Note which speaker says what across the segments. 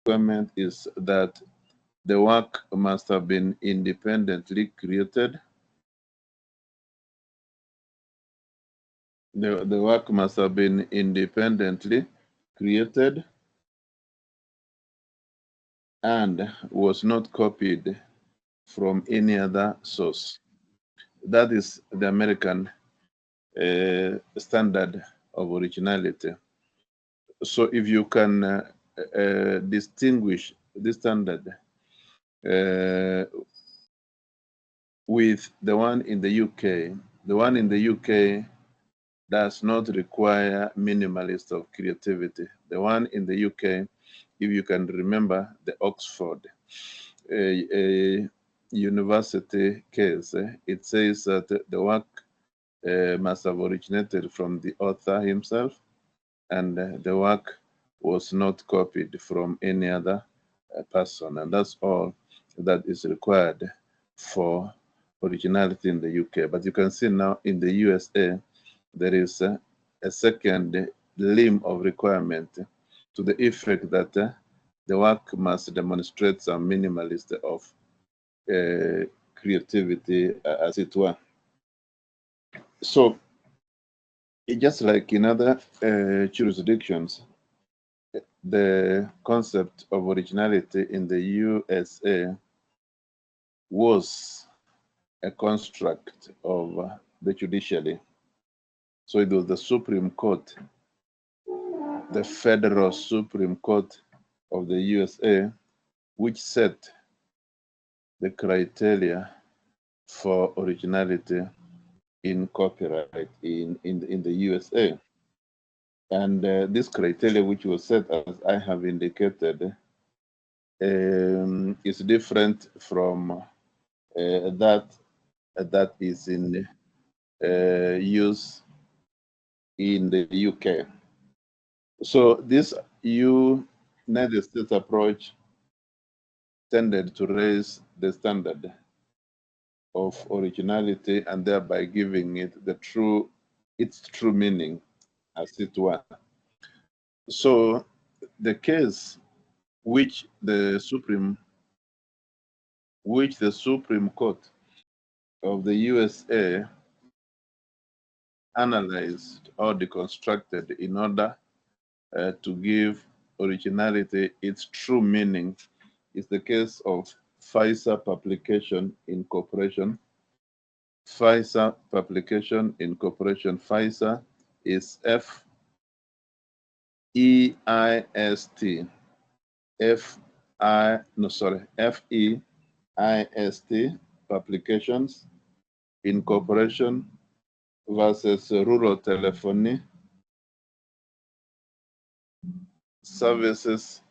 Speaker 1: requirement is that the work must have been independently created. The work must have been independently created and was not copied from any other source. That is the American standard of originality. So if you can distinguish this standard with the one in the UK, the one in the UK does not require minimalist of creativity. The one in the UK, if you can remember the Oxford university case, it says that the work must have originated from the author himself, and the work was not copied from any other person. And that's all that is required for originality in the UK. But you can see now in the USA, there is a second limb of requirement to the effect that the work must demonstrate some minimalist of creativity, as it were. So, just like in other jurisdictions, the concept of originality in the USA was a construct of the judiciary. So it was the Supreme Court, the Federal Supreme Court of the USA, which set the criteria for originality in copyright in the USA. And this criteria, which was set, as I have indicated, is different from that is in use in the UK. So this United States approach tended to raise the standard of originality and thereby giving it its true meaning, as it were. So the case which the Supreme Court of the USA analyzed or deconstructed in order to give originality its true meaning is the case of Pfizer Publication Incorporation. Pfizer Publication Incorporation. Pfizer is F-E-I-S-T. F-E-I-S-T, Publications Incorporation versus Rural Telephony Services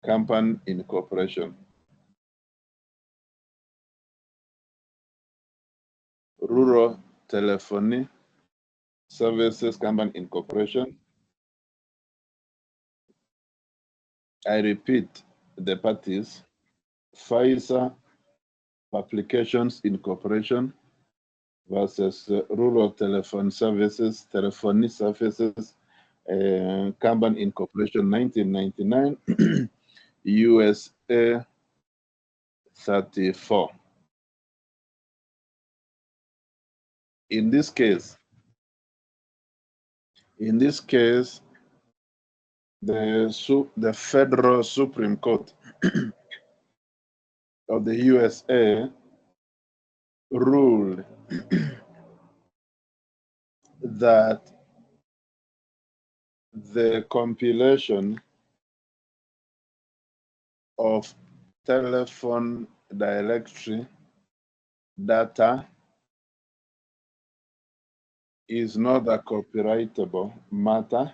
Speaker 1: Company Incorporation. Rural Telephony Services Company Incorporation. I repeat the parties: Pfizer Publications Incorporation versus Rural Telephone Services, Telephony Services Company Incorporation, 1999, USA 34. In this case, the Federal Supreme Court of the USA ruled that the compilation of telephone directory data is not a copyrightable matter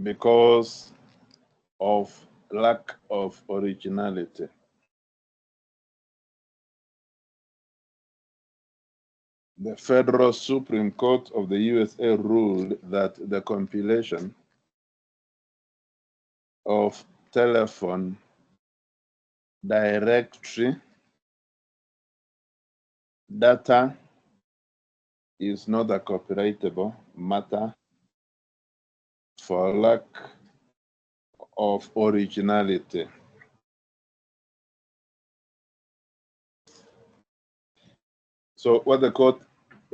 Speaker 1: because of lack of originality. The Federal Supreme Court of the USA ruled that the compilation of telephone directory data is not a copyrightable matter for lack of originality. So what the court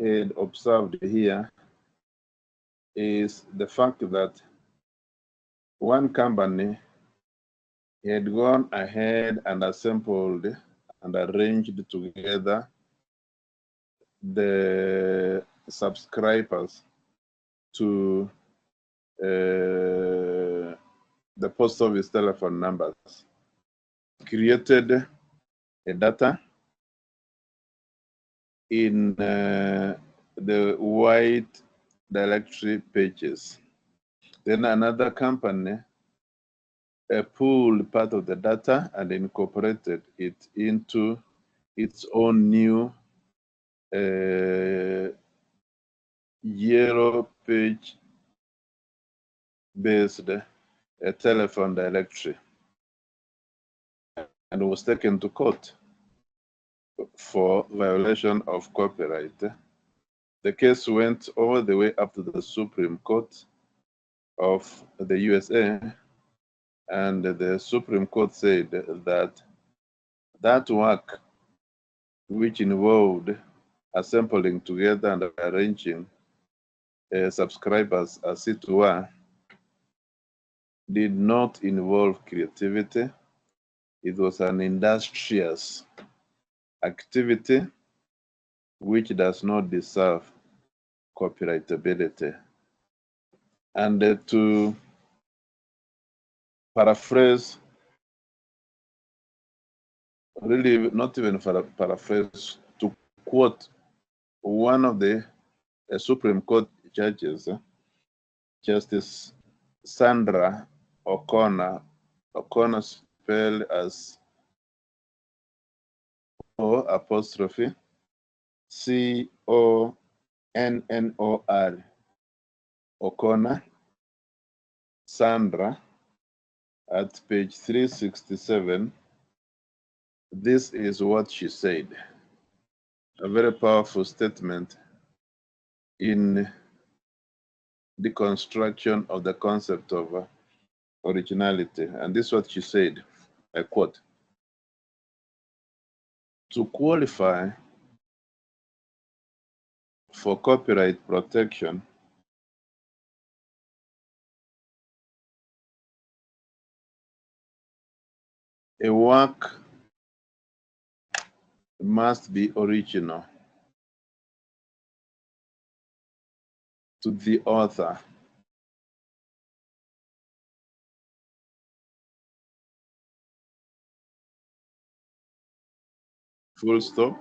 Speaker 1: had observed here is the fact that one company had gone ahead and assembled and arranged together the subscribers to the post office telephone numbers, created a data in the white directory pages. Then another company pulled part of the data and incorporated it into its own new yellow page based telephone directory, and was taken to court for violation of copyright. The case went all the way up to the Supreme Court of the USA, and the Supreme Court said that that work, which involved assembling together and arranging subscribers as it were, did not involve creativity. It was an industrious activity which does not deserve copyrightability. And to paraphrase, really not even paraphrase, to quote one of the Supreme Court judges, Justice Sandra O'Connor, O'Connor spelled as O''C''ONNOR, O'Connor, Sandra, at page 367. This is what she said. A very powerful statement in the construction of the concept of originality. And this is what she said, I quote, "To qualify for copyright protection, a work must be original to the author, full stop.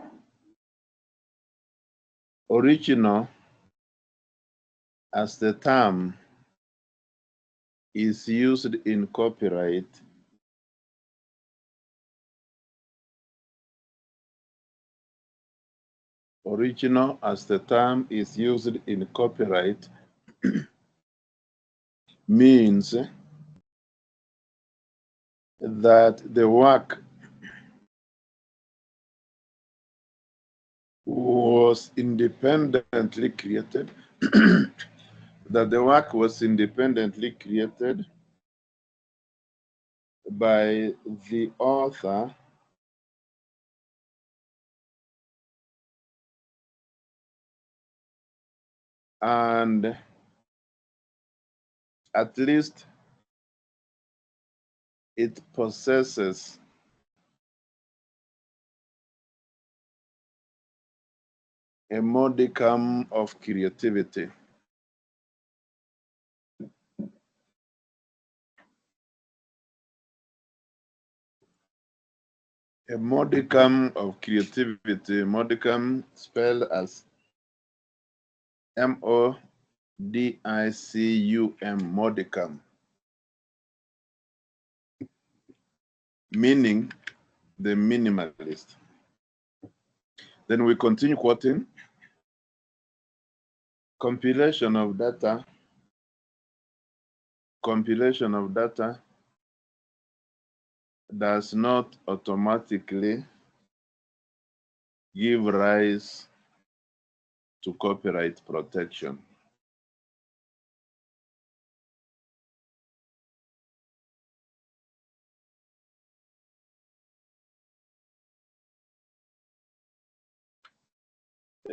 Speaker 1: Original, as the term is used in copyright, original as the term is used in copyright means that the work was independently created, that the work was independently created by the author and at least it possesses a modicum of creativity. A modicum of creativity, modicum spelled as M-O-D-I-C-U-M, modicum, meaning the minimalist. Then we continue quoting, compilation of data does not automatically give rise to copyright protection.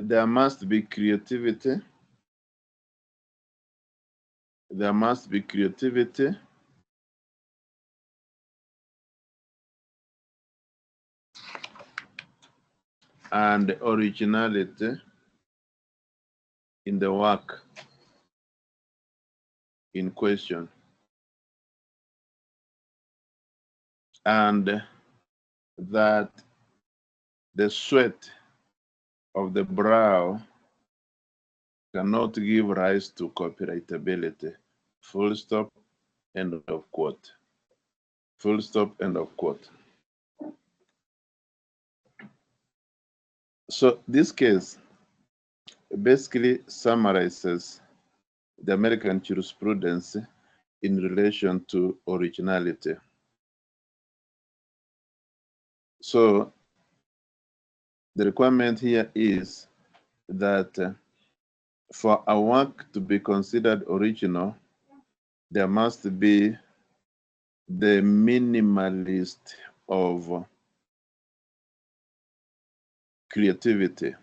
Speaker 1: there must be creativity. There must be creativity. And originality in the work in question. And that the sweat of the brow cannot give rise to copyrightability. Full stop, end of quote. Full stop, end of quote. So this case basically summarizes the American jurisprudence in relation to originality. So the requirement here is that for a work to be considered original, there must be the minimalist of creativity,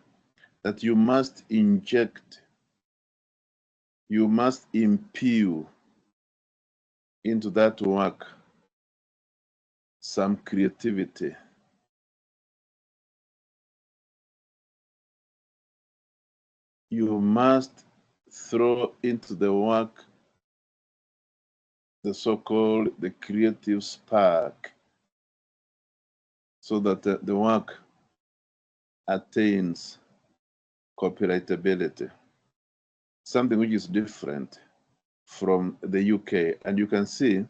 Speaker 1: that you must inject, you must impute into that work some creativity. You must throw into the work the so-called the creative spark, so that the work attains copyrightability, something which is different from the UK. And you can see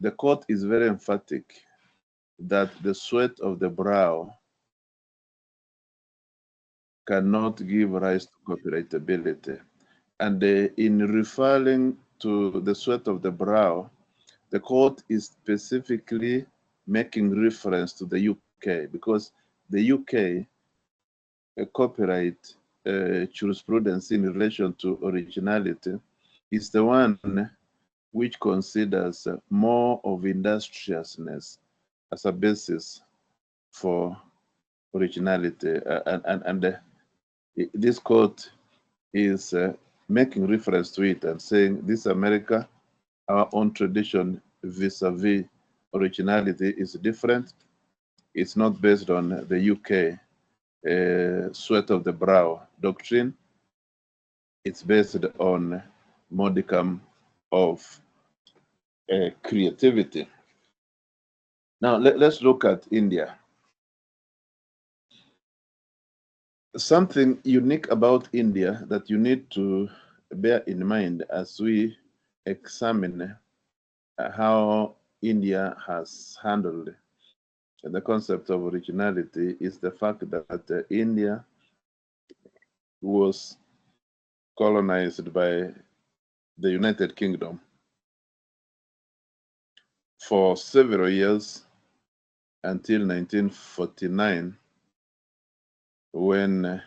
Speaker 1: the court is very emphatic that the sweat of the brow cannot give rise to copyrightability. And in referring to the sweat of the brow, the court is specifically making reference to the UK, because the UK copyright jurisprudence in relation to originality is the one which considers more of industriousness as a basis for originality. This court is making reference to it and saying, this America, our own tradition vis-a-vis originality is different. It's not based on the UK sweat of the brow doctrine. It's based on modicum of creativity. Now, let's look at India. Something unique about India that you need to bear in mind as we examine how India has handled the concept of originality is the fact that India was colonized by the United Kingdom for several years until 1949, when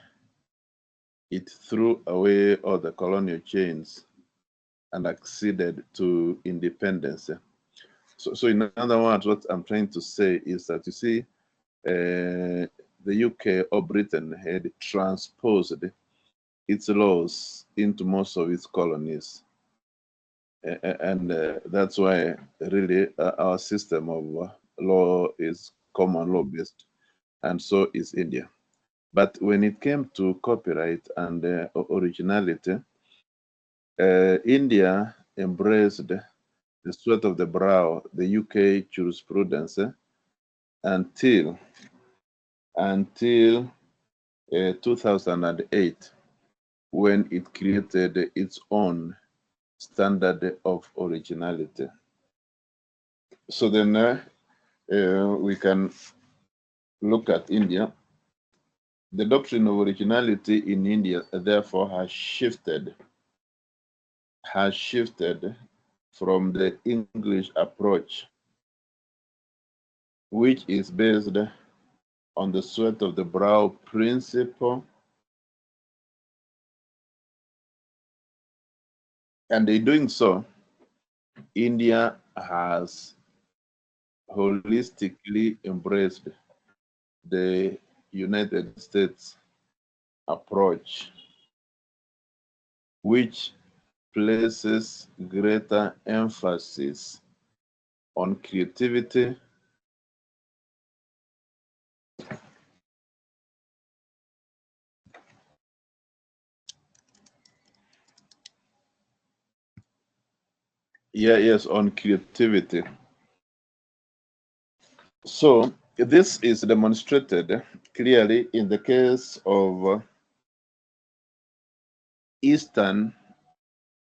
Speaker 1: it threw away all the colonial chains and acceded to independence. So in other words, what I'm trying to say is that, you see, the UK or Britain had transposed its laws into most of its colonies. And that's why really our system of law is common law based, and so is India. But when it came to copyright and originality, India embraced the sweat of the brow, the UK jurisprudence, until 2008, when it created its own standard of originality. So then we can look at India. The doctrine of originality in India, therefore, has shifted from the English approach, which is based on the sweat of the brow principle. And in doing so, India has holistically embraced the United States approach, which places greater emphasis on creativity, on creativity. So this is demonstrated clearly in the case of Eastern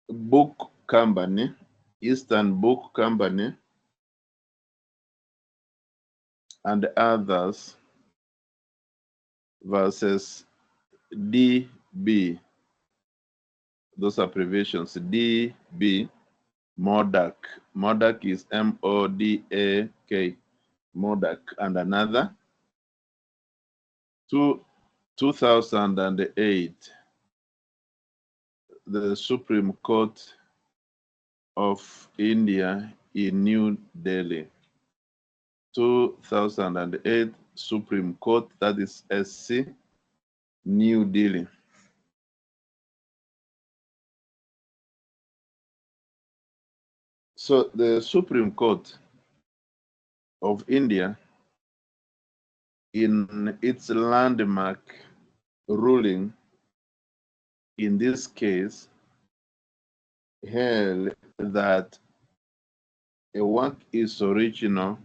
Speaker 1: Book Company, and others versus DB. Those abbreviations, DB, MODAK. MODAK is MODAK, MODAK, and another. 2008, the Supreme Court of India in New Delhi. 2008 Supreme Court, that is SC, New Delhi. So the Supreme Court of India, in its landmark ruling, in this case, held that a work is original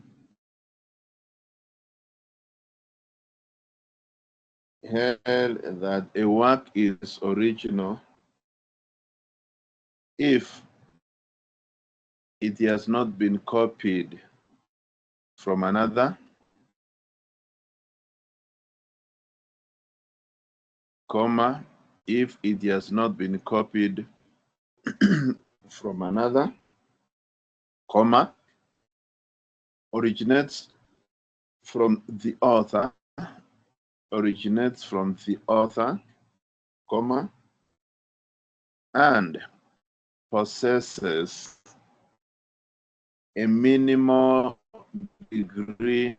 Speaker 1: if it has not been copied from another, comma, if it has not been copied from another, comma, originates from the author, comma, and possesses a minimal degree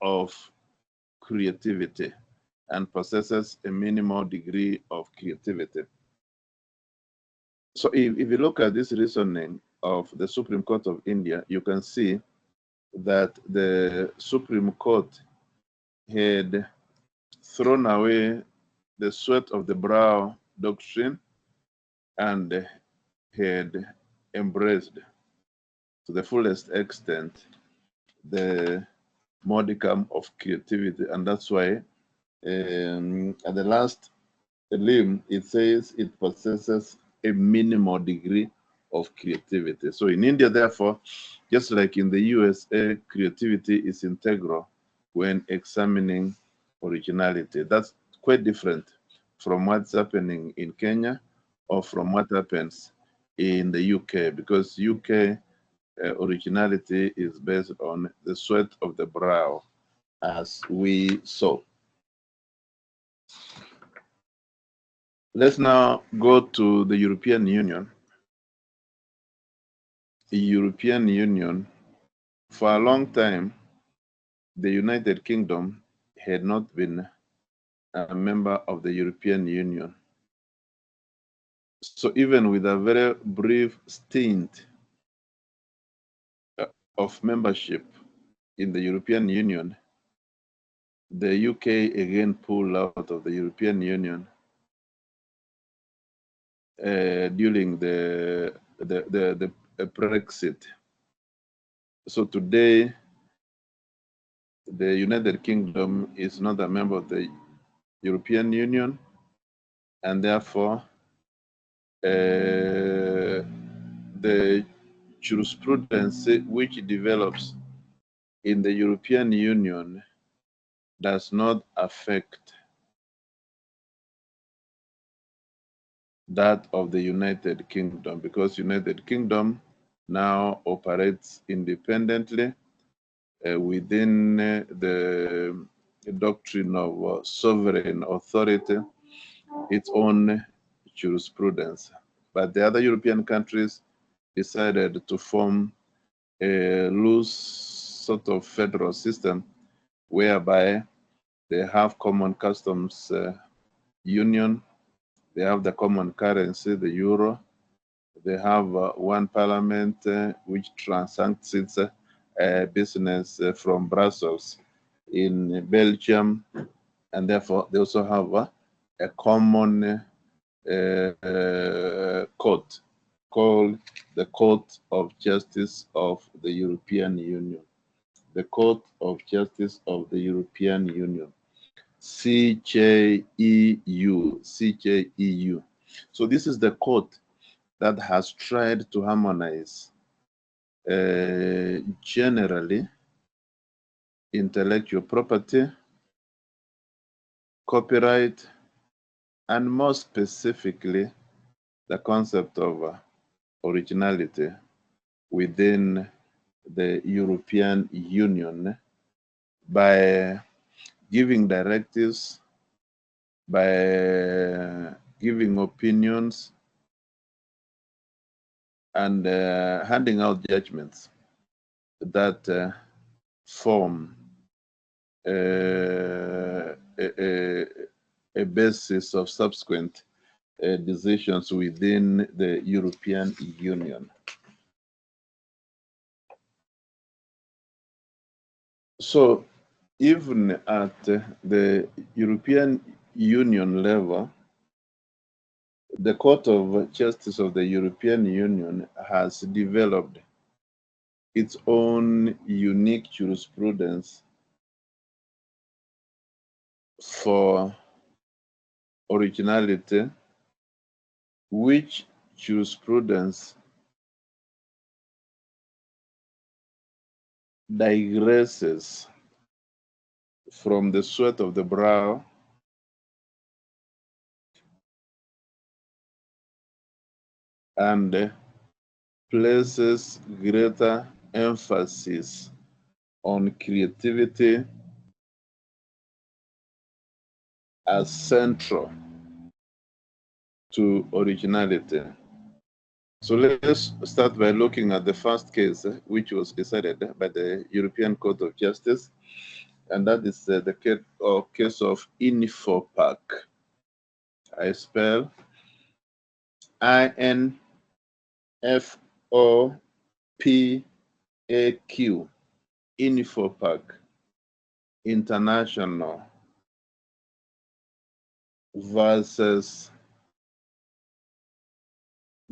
Speaker 1: of creativity, So if you look at this reasoning of the Supreme Court of India, you can see that the Supreme Court had thrown away the sweat of the brow doctrine and had embraced to the fullest extent the modicum of creativity. And that's why at the last limb, it says it possesses a minimal degree of creativity. So in India, therefore, just like in the USA, creativity is integral when examining originality. That's quite different from what's happening in Kenya or from what happens in the UK, because UK originality is based on the sweat of the brow, as we saw. Let's now go to the European Union. The European Union, for a long time, the United Kingdom had not been a member of the European Union. So even with a very brief stint of membership in the European Union, the UK again pulled out of the European Union during the Brexit. So today, the United Kingdom is not a member of the European Union, and therefore the jurisprudence which develops in the European Union does not affect that of the United Kingdom, because United Kingdom now operates independently within the doctrine of sovereign authority, its own jurisprudence. But the other European countries decided to form a loose sort of federal system whereby they have common customs union. They have the common currency, the euro. They have one parliament which transacts its business from Brussels in Belgium, and therefore they also have a common court called the Court of Justice of the European Union. The Court of Justice of the European Union. CJEU. CJEU. So this is the court that has tried to harmonize generally intellectual property, copyright, and more specifically, the concept of originality within the European Union by giving directives, by giving opinions, and handing out judgments that form a basis of subsequent decisions within the European Union. So even at the European Union level, the Court of Justice of the European Union has developed its own unique jurisprudence for originality, which jurisprudence digresses from the sweat of the brow and places greater emphasis on creativity as central to originality. So let's start by looking at the first case, which was decided by the European Court of Justice, and that is the case of Infopac. I spell INFOPAQ, Infopac International versus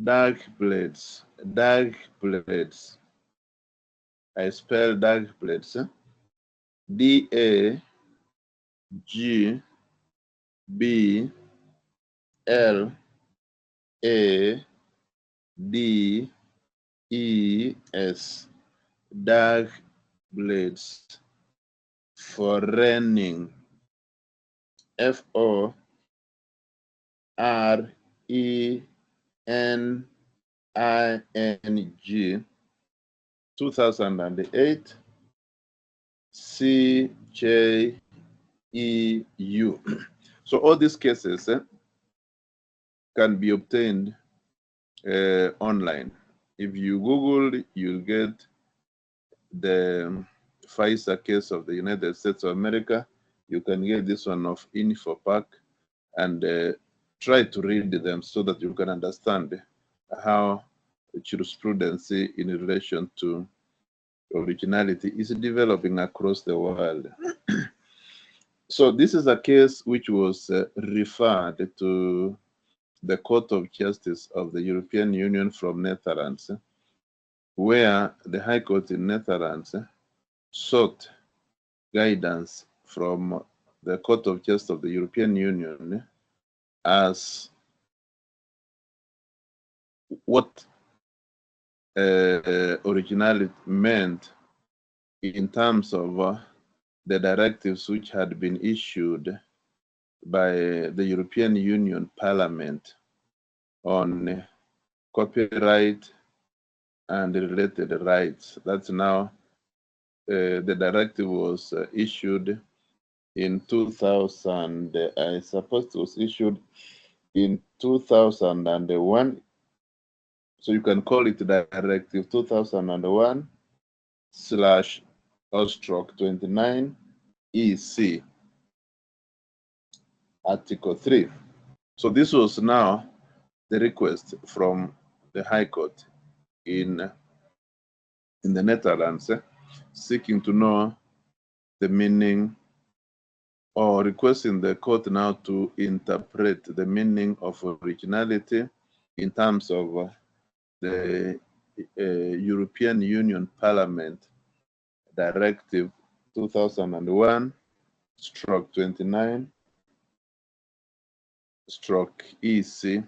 Speaker 1: Dark Blades. I spell Dark Blades. DAGBLADES. Dark Blades. Foreigning. FORENING 2008 CJEU. So all these cases can be obtained online. If you Google, you'll get the FISA case of the United States of America. You can get this one of Infopac and try to read them so that you can understand how jurisprudence in relation to originality is developing across the world. So this is a case which was referred to the Court of Justice of the European Union from Netherlands, where the High Court in Netherlands sought guidance from the Court of Justice of the European Union as what originality meant in terms of the directives which had been issued by the European Union Parliament on copyright and related rights. That's now, the directive was issued in 2000, I suppose it was issued in 2001. So you can call it Directive 2001//29 EC, Article 3. So this was now the request from the High Court in the Netherlands, seeking to know the meaning, or requesting the court now to interpret the meaning of originality in terms of the European Union Parliament Directive 2001/29/EC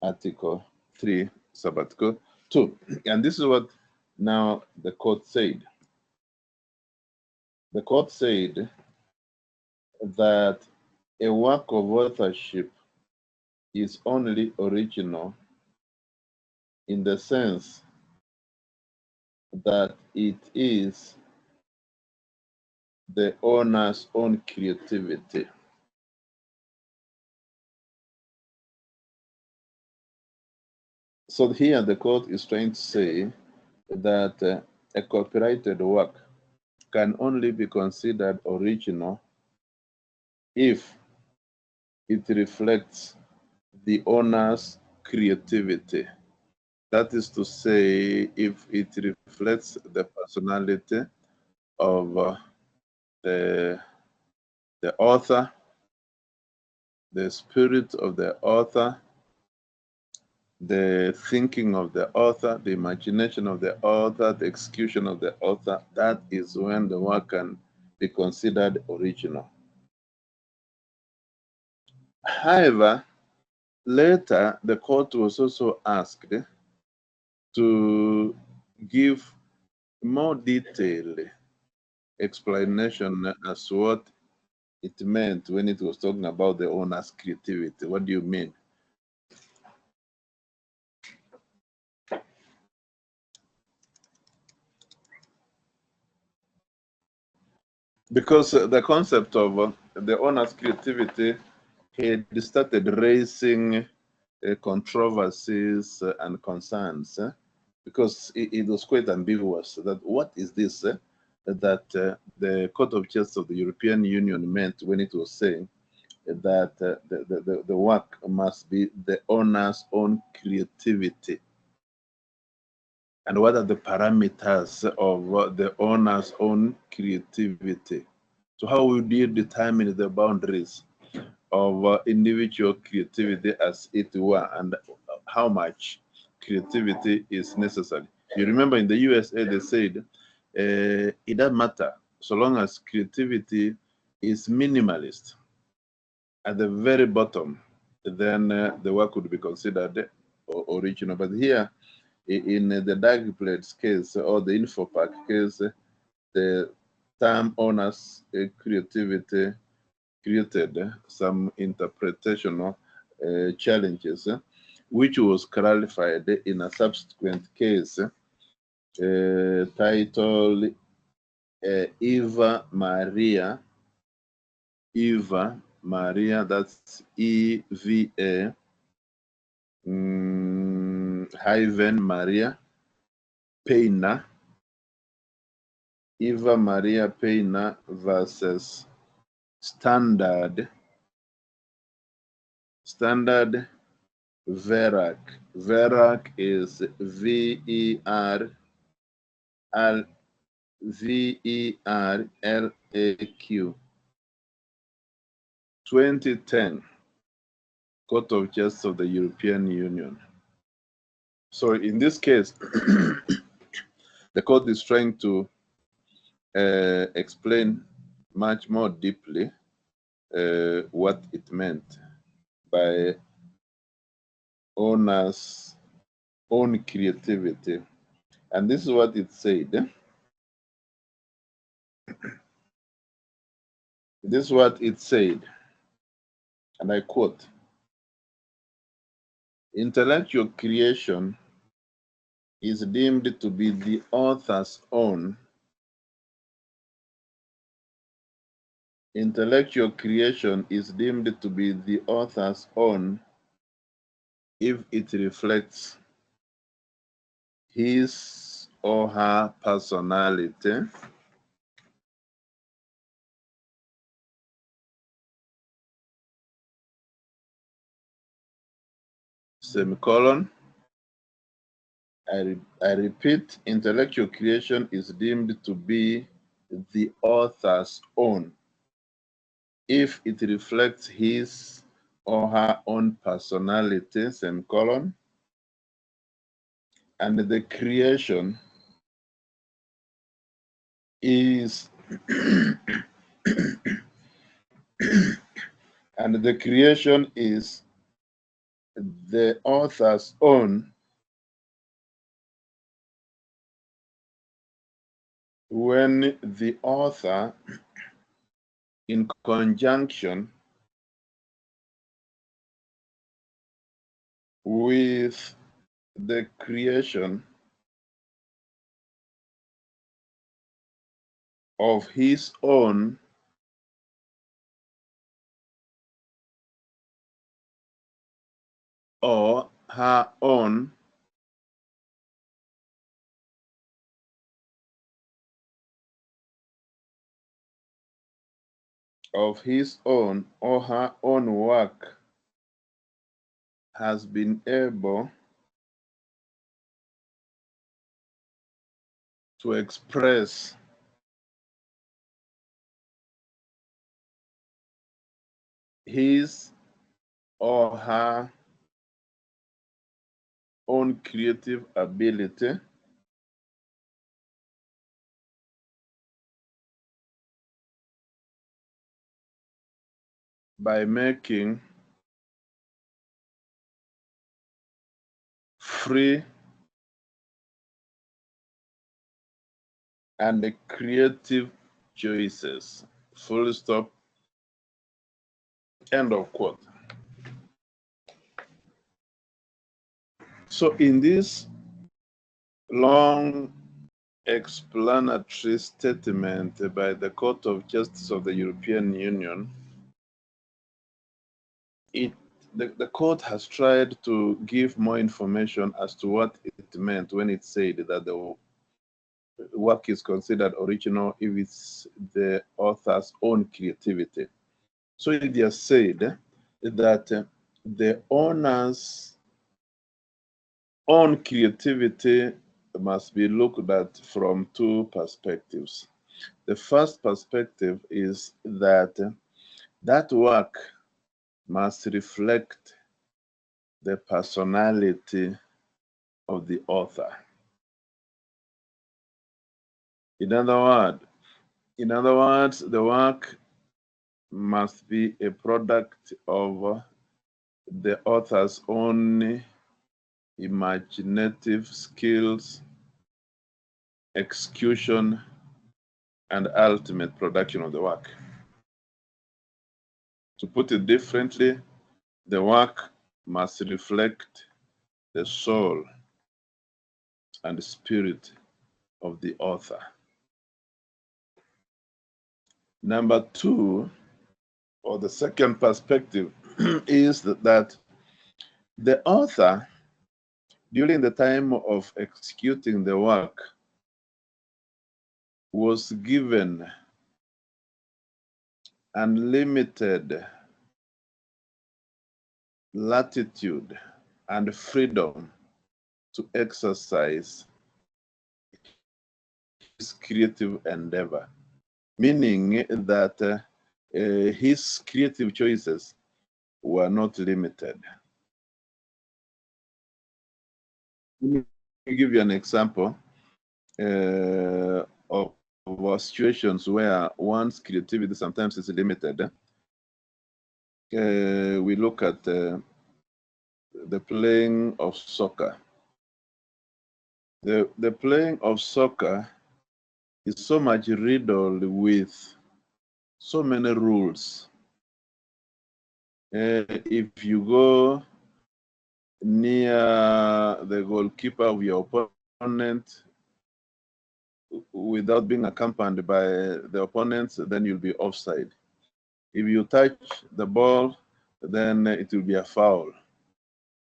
Speaker 1: Article 3, Sabbatical 2. And this is what now the court said. The court said that a work of authorship is only original in the sense that it is the owner's own creativity. So here the court is trying to say that a copyrighted work can only be considered original if it reflects the owner's creativity. That is to say, if it reflects the personality of the author, the spirit of the author, the thinking of the author, the imagination of the author, the execution of the author, that is when the work can be considered original. However, later the court was also asked to give more detailed explanation as to what it meant when it was talking about the owner's creativity. What do you mean? Because the concept of the owner's creativity had started raising controversies and concerns, because it was quite ambiguous that what is this that the Court of Justice of the European Union meant when it was saying that the work must be the owner's own creativity. And what are the parameters of the owner's own creativity? So how would you determine the boundaries of individual creativity as it were, and how much creativity is necessary? You remember in the USA they said it doesn't matter so long as creativity is minimalist at the very bottom, then the work would be considered original. But here in the Dag Plates case or the Infopack case, the term owner's creativity created some interpretational challenges, which was clarified in a subsequent case titled Eva Maria, that's EVA hyphen Maria Peina, Eva Maria Peina versus Standard Verac. Verac is VERLAQ 2010 Court of Justice of the European Union. So in this case, the court is trying to explain much more deeply what it meant by owner's own creativity. And this is what it said. This is what it said, and I quote, "Intellectual creation is deemed to be the author's own. Intellectual creation is deemed to be the author's own if it reflects his or her personality, semicolon. I repeat, intellectual creation is deemed to be the author's own if it reflects his or her own personality, semicolon, and the creation is and the creation is the author's own when the author, in conjunction with the creation of his own or her own of his own or her own work has been able to express his or her own creative ability by making free and creative choices. Full stop. End of quote. So in this long explanatory statement by the Court of Justice of the European Union, the court has tried to give more information as to what it meant when it said that the work is considered original if it's the author's own creativity. So it has said that the owner's own creativity must be looked at from two perspectives. The first perspective is that that work must reflect the personality of the author. In other words, the work must be a product of the author's own imaginative skills, execution, and ultimate production of the work. To put it differently, the work must reflect the soul and spirit of the author. Number two, or the second perspective, is that the author, during the time of executing the work, was given unlimited latitude and freedom to exercise his creative endeavor, meaning that his creative choices were not limited. Let me give you an example of situations where one's creativity sometimes is limited. We look at the playing of soccer. The playing of soccer is so much riddled with so many rules. If you go near the goalkeeper of your opponent without being accompanied by the opponents, then you'll be offside. If you touch the ball, then it will be a foul.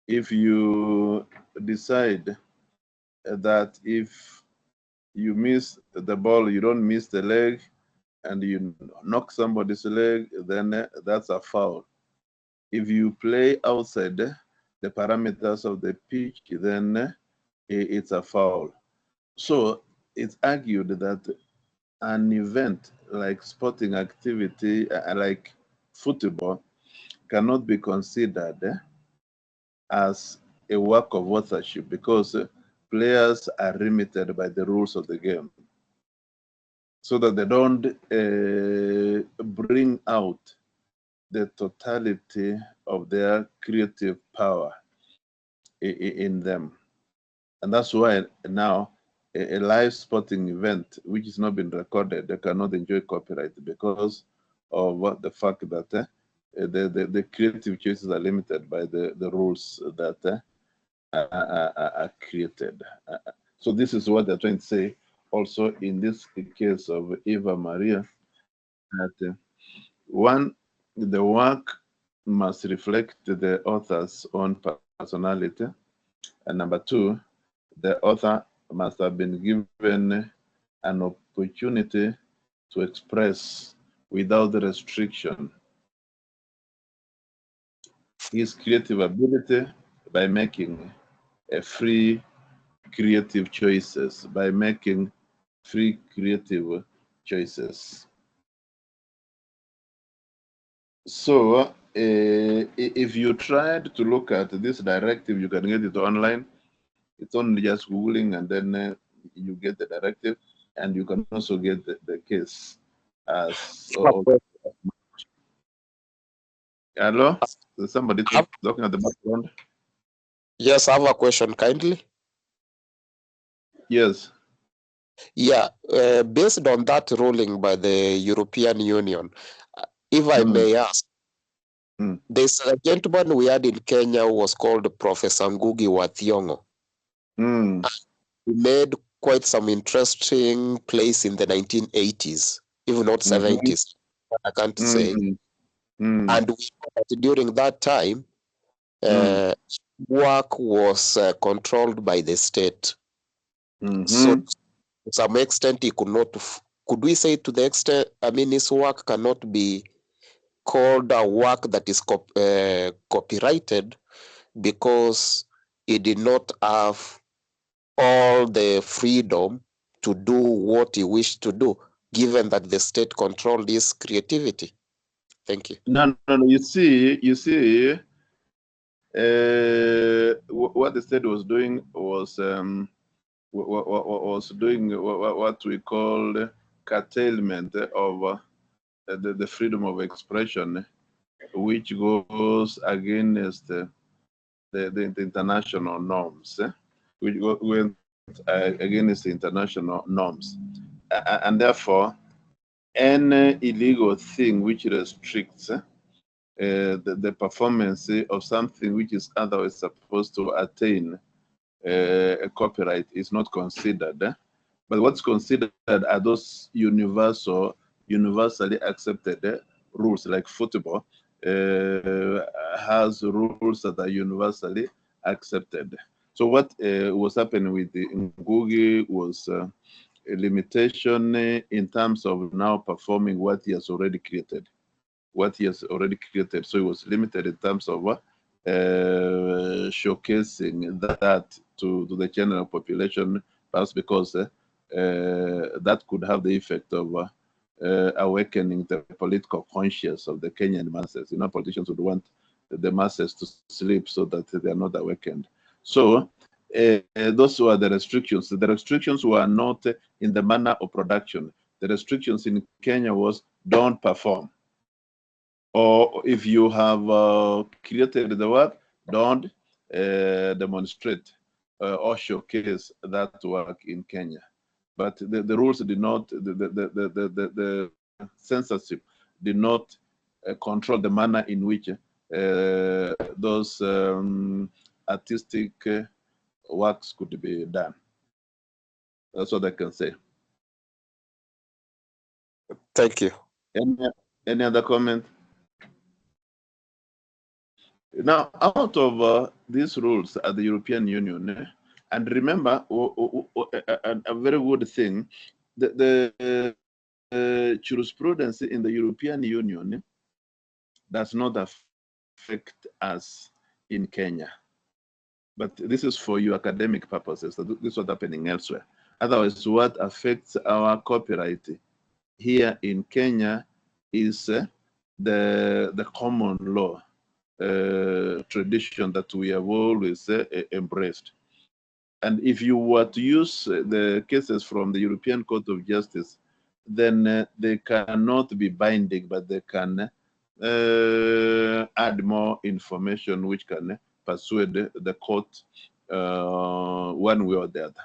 Speaker 1: If you decide that if you miss the ball, you don't miss the leg, and you knock somebody's leg, then that's a foul. If you play outside the parameters of the pitch, then it's a foul. So it's argued that an event like sporting activity, like football, cannot be considered as a work of authorship because players are limited by the rules of the game, so that they don't bring out the totality of their creative power in them. And that's why now a live sporting event which is not been recorded, they cannot enjoy copyright because of the fact that the creative choices are limited by the rules that are created. So this is what they're trying to say also in this case of Eva Maria, that one, the work must reflect the author's own personality, and number two, the author must have been given an opportunity to express without restriction his creative ability by making a free creative choices, by making free creative choices. So if you tried to look at this directive, you can get it online. It's only just Googling and then you get the directive, and you can also get the case as. Hello? There's somebody talking at the background.
Speaker 2: Yes, I have a question kindly.
Speaker 1: Yes.
Speaker 2: Yeah, based on that ruling by the European Union, if I may ask, there's a gentleman we had in Kenya who was called Professor Ngugi wa Thiong'o. He made quite some interesting plays in the 1980s, if not 70s, I can't say. And we know that during that time, work was controlled by the state. So to some extent, he could not, could we say to the extent, I mean, his work cannot be called a work that is copyrighted because he did not have all the freedom to do what he wished to do, given that the state controlled his creativity. Thank you.
Speaker 1: No. You see, what the state was doing was doing what we call curtailment of the freedom of expression, which goes against the international norms, which went against the international norms, and therefore any illegal thing which restricts the performance of something which is otherwise supposed to attain a copyright is not considered. But what's considered are those universally accepted rules, like football has rules that are universally accepted. So what was happening with the Ngugi was a limitation in terms of now performing what he has already created. So it was limited in terms of showcasing that to the general population, perhaps because that could have the effect of awakening the political conscience of the Kenyan masses. Politicians would want the masses to sleep so that they are not awakened. So those were the restrictions. The restrictions were not in the manner of production. The restrictions in Kenya was don't perform. Or if you have created the work, don't demonstrate or showcase that work in Kenya. But the rules did not, the censorship did not control the manner in which those artistic works could be done. That's what I can say.
Speaker 2: Thank you.
Speaker 1: Any other comment? Now, out of these rules at the European Union, and remember, a very good thing, the jurisprudence in the European Union does not affect us in Kenya. But this is for your academic purposes. So this is what's happening elsewhere. Otherwise, what affects our copyright here in Kenya is the common law tradition that we have always embraced. And if you were to use the cases from the European Court of Justice, then they cannot be binding, but they can add more information which can persuade the court one way or the other.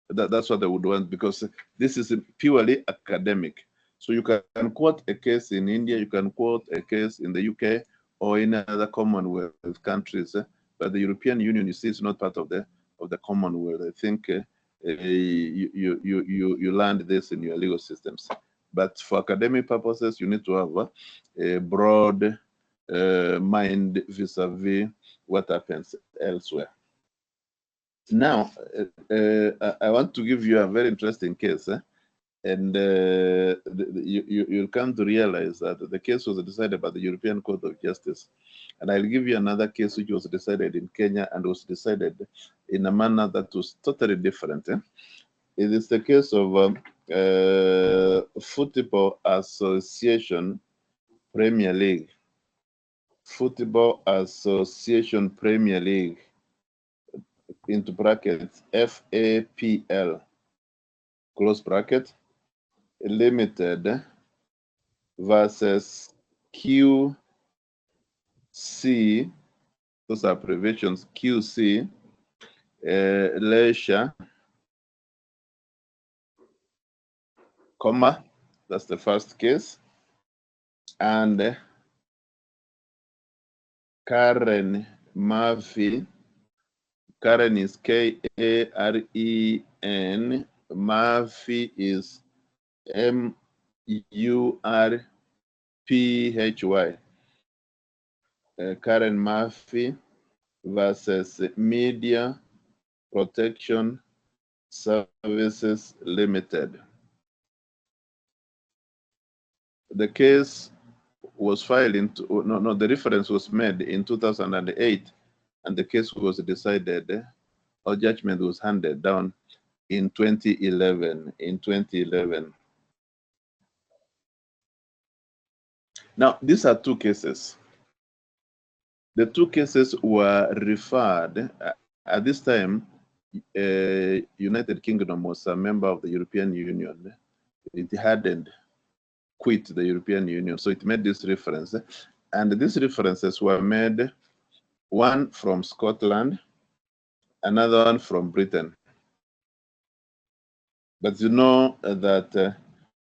Speaker 1: That's what they would want, because this is purely academic. So you can quote a case in India, you can quote a case in the UK or in other Commonwealth countries, but the European Union, you see, is not part of the Commonwealth. I think you learned this in your legal systems. But for academic purposes, you need to have a broad mind vis-a-vis what happens elsewhere. Now, I want to give you a very interesting case, and you'll come to realize that the case was decided by the European Court of Justice. And I'll give you another case which was decided in Kenya and was decided in a manner that was totally different. It is the case of Football Association Premier League. Football Association Premier League, into brackets, FAPL, close bracket, Limited versus QC, those are abbreviations, QC, Leisure, comma, that's the first case, and Karen Murphy. Karen is K-A-R-E-N, Murphy is M-U-R-P-H-Y. Karen Murphy versus Media Protection Services Limited. The case was filed the reference was made in 2008, and the case was decided, or judgment was handed down in 2011. Now, these are two cases. The two cases were referred at this time. United Kingdom was a member of the European Union. It hadn't quit the European Union, so it made this reference. And these references were made, one from Scotland, another one from Britain. But you know that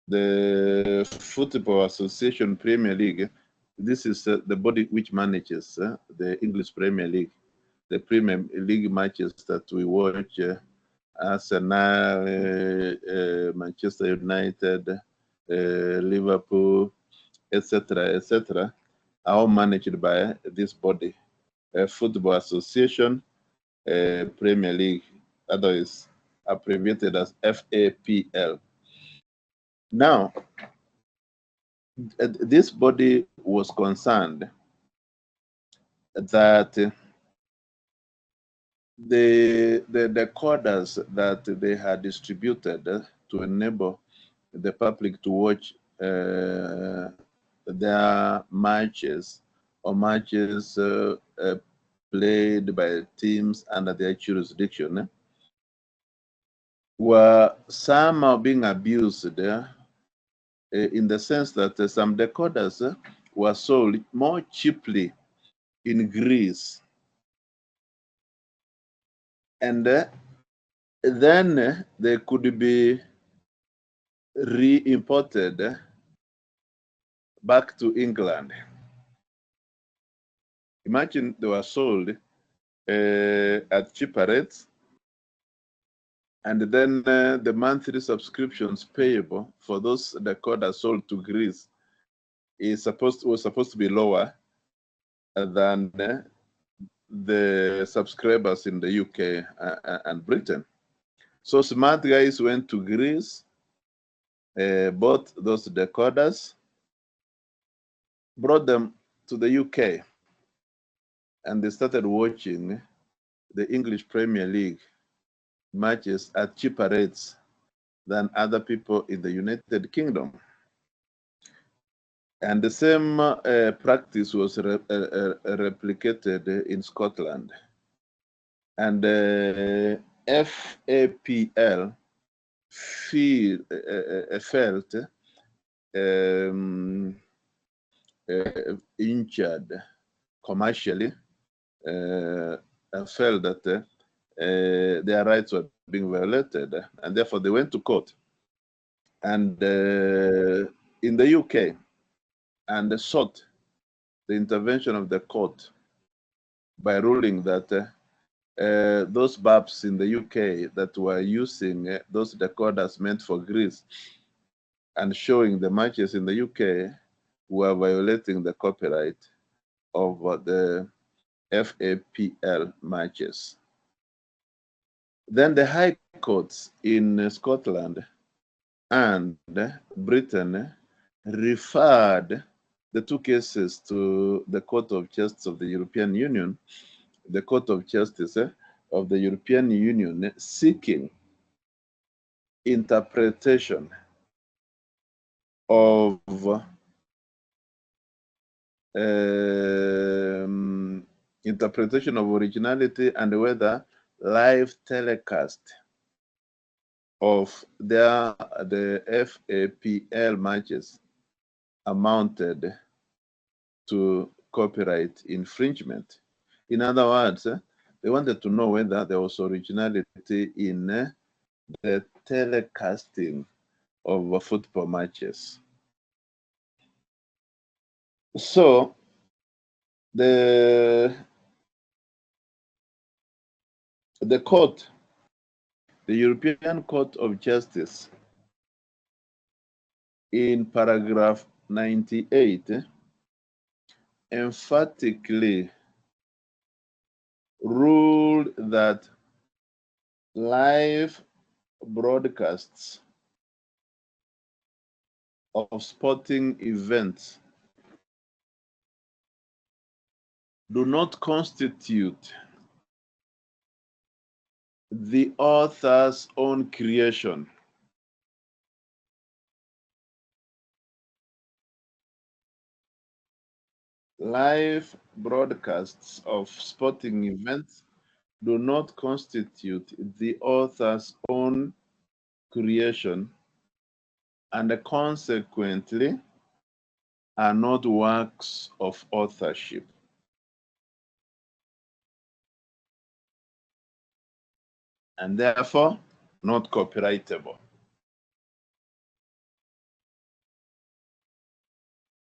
Speaker 1: the Football Association Premier League, this is the body which manages the English Premier League, the Premier League matches that we watch, Arsenal, Manchester United, Liverpool, etc., are all managed by this body, Football Association Premier League, otherwise abbreviated as FAPL. Now, this body was concerned that the coders that they had distributed to enable the public to watch their matches or matches played by teams under their jurisdiction were somehow being abused in the sense that some decoders were sold more cheaply in Greece. And then they could be re-imported back to England. Imagine they were sold at cheaper rates, and then the monthly subscriptions payable for those decoders sold to Greece was supposed to be lower than the subscribers in the UK and Britain. So smart guys went to Greece, bought those decoders, brought them to the UK, and they started watching the English Premier League matches at cheaper rates than other people in the United Kingdom. And the same practice was replicated in Scotland. And FAPL felt injured commercially, felt that their rights were being violated, and therefore they went to court. And in the UK, and sought the intervention of the court by ruling that those BAPs in the UK that were using those decoders meant for Greece and showing the matches in the UK were violating the copyright of the FAPL matches. Then the high courts in Scotland and Britain referred the two cases to the Court of Justice of the European Union, the Court of Justice of the European Union, seeking interpretation of originality and whether live telecast of the FAPL matches amounted to copyright infringement. In other words, they wanted to know whether there was originality in the telecasting of football matches. So the court, the European Court of Justice, in paragraph 98, emphatically ruled that live broadcasts of sporting events do not constitute the author's own creation. Live broadcasts of sporting events do not constitute the author's own creation, and consequently are not works of authorship. And therefore not copyrightable.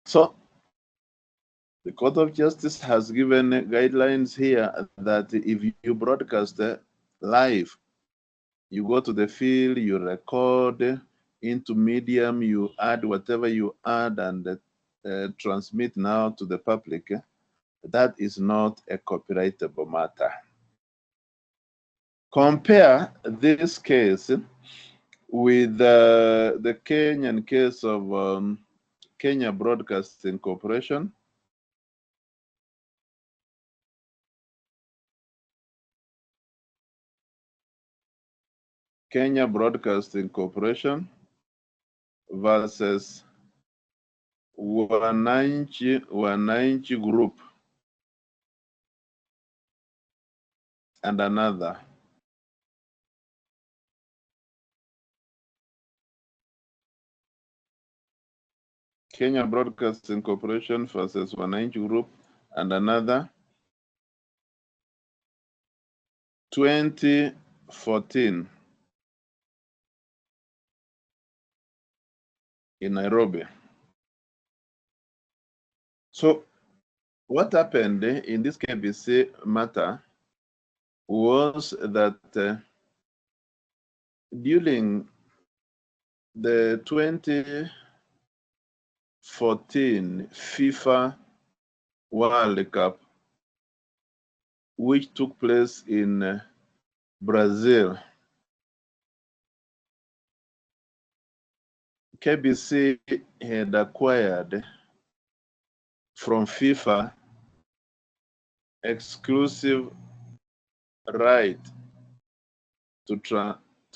Speaker 1: So the Court of Justice has given guidelines here that if you broadcast live, you go to the field, you record into Medium, you add whatever you add and transmit now to the public, that is not a copyrightable matter. Compare this case with the Kenyan case of Kenya Broadcasting Corporation. Kenya Broadcasting Corporation versus Wananchi Group and another. Kenya Broadcasting Corporation versus Wananchi Group and another. 2014 in Nairobi. So what happened in this KBC matter was that during the 2014 FIFA World Cup, which took place in Brazil, KBC had acquired from FIFA exclusive right to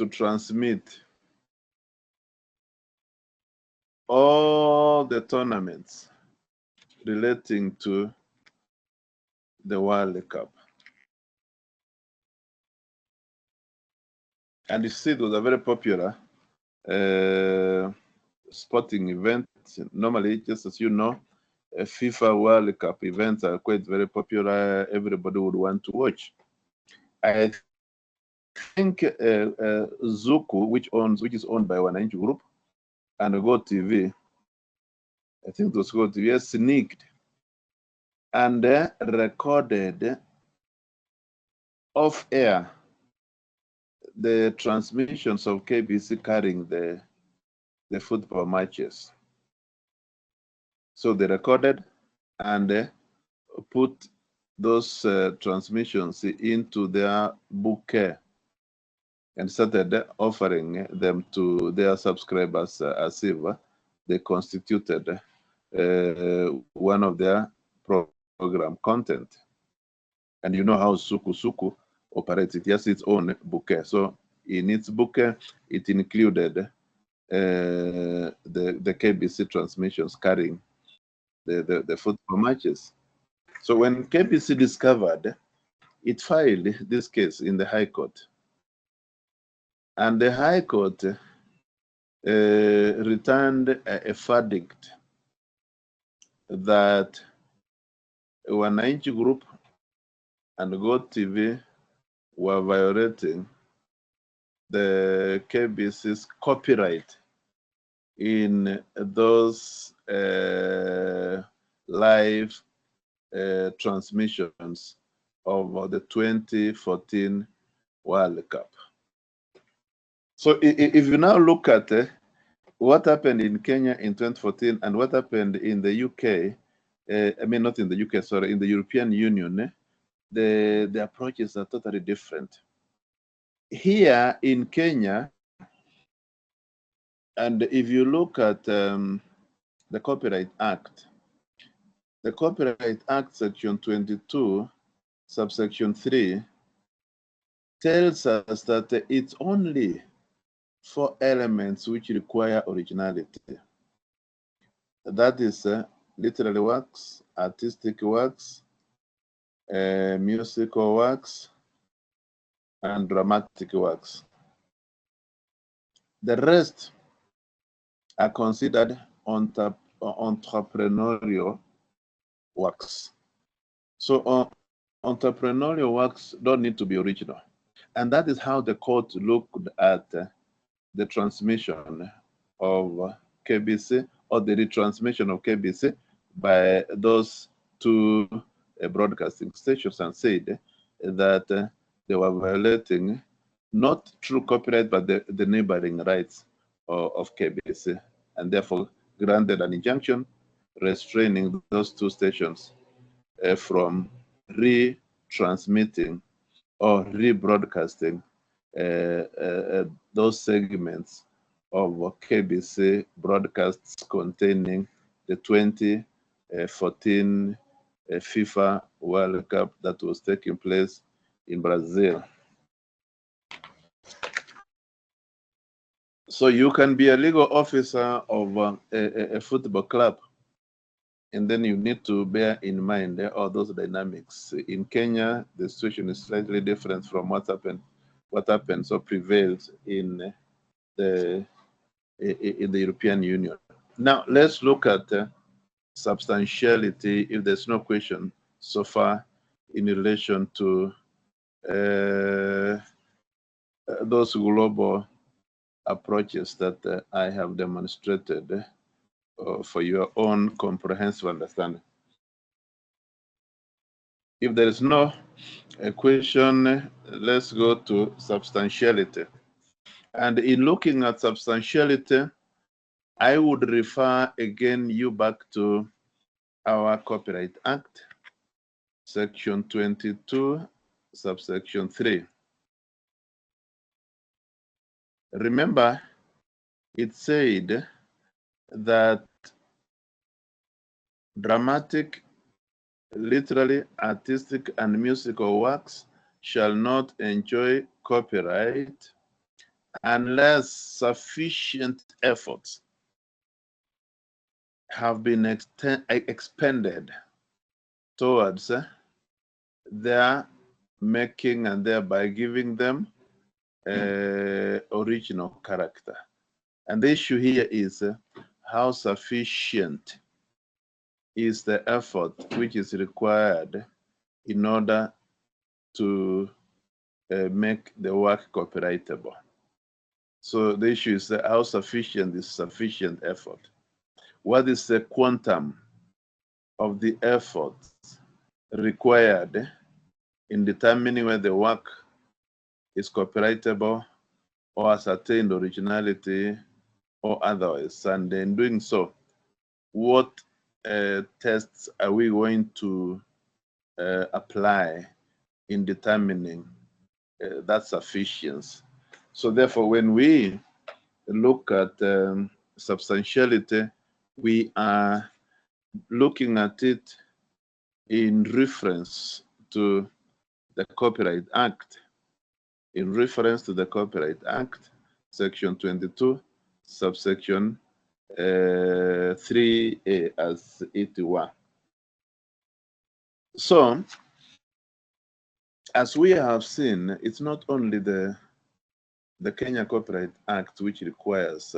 Speaker 1: transmit all the tournaments relating to the World Cup. And you see, it was a very popular sporting event. Normally, just as you know, FIFA World Cup events are quite very popular. Everybody would want to watch. I think Zuku, which is owned by Wananchi Group, and GoTV, I think it was GoTV, sneaked and recorded off air the transmissions of KBC carrying the football matches. So they recorded and put those transmissions into their bouquet and started offering them to their subscribers as if they constituted one of their program content. And you know how Suku operates. It has its own bouquet. So in its bouquet, it included the KBC transmissions carrying the football matches. So when KBC discovered, it filed this case in the High Court. And the High Court returned a verdict that Wananchi Group and GoTV were violating the KBC's copyright in those live transmissions of the 2014 World Cup. So if you now look at what happened in Kenya in 2014 and what happened in the UK, I mean, not in the UK, sorry, in the European Union, the approaches are totally different. Here in Kenya, and if you look at the Copyright Act, Section 22, subsection 3, tells us that it's only 4 elements which require originality. That is literary works, artistic works, musical works, and dramatic works. The rest are considered entrepreneurial works. So entrepreneurial works don't need to be original. And that is how the court looked at the transmission of KBC or the retransmission of KBC by those 2 broadcasting stations and said that they were violating not true copyright, but the neighboring rights of KBC, and therefore granted an injunction restraining those 2 stations from retransmitting or rebroadcasting those segments of KBC broadcasts containing the 2014 FIFA World Cup that was taking place in Brazil. So you can be a legal officer of a football club, and then you need to bear in mind all those dynamics. In Kenya, the situation is slightly different from what happens or prevails in the European Union. Now, let's look at substantiality, if there's no question so far, in relation to those global approaches that I have demonstrated for your own comprehensive understanding. If there is no question, let's go to substantiality. And in looking at substantiality, I would refer again you back to our Copyright Act, Section 22, subsection 3. Remember, it said that dramatic, literary, artistic, and musical works shall not enjoy copyright unless sufficient efforts have been expended towards their making and thereby giving them original character. And the issue here is how sufficient is the effort which is required in order to make the work copyrightable. So the issue is how sufficient is sufficient effort. What is the quantum of the effort required in determining whether the work is copyrightable or has attained originality or otherwise? And in doing so, what tests are we going to apply in determining that sufficiency? So therefore, when we look at substantiality, we are looking at it in reference to the Copyright Act. In reference to the Copyright Act, Section 22, subsection 3A, as it were. So, as we have seen, it's not only the Kenya Copyright Act which requires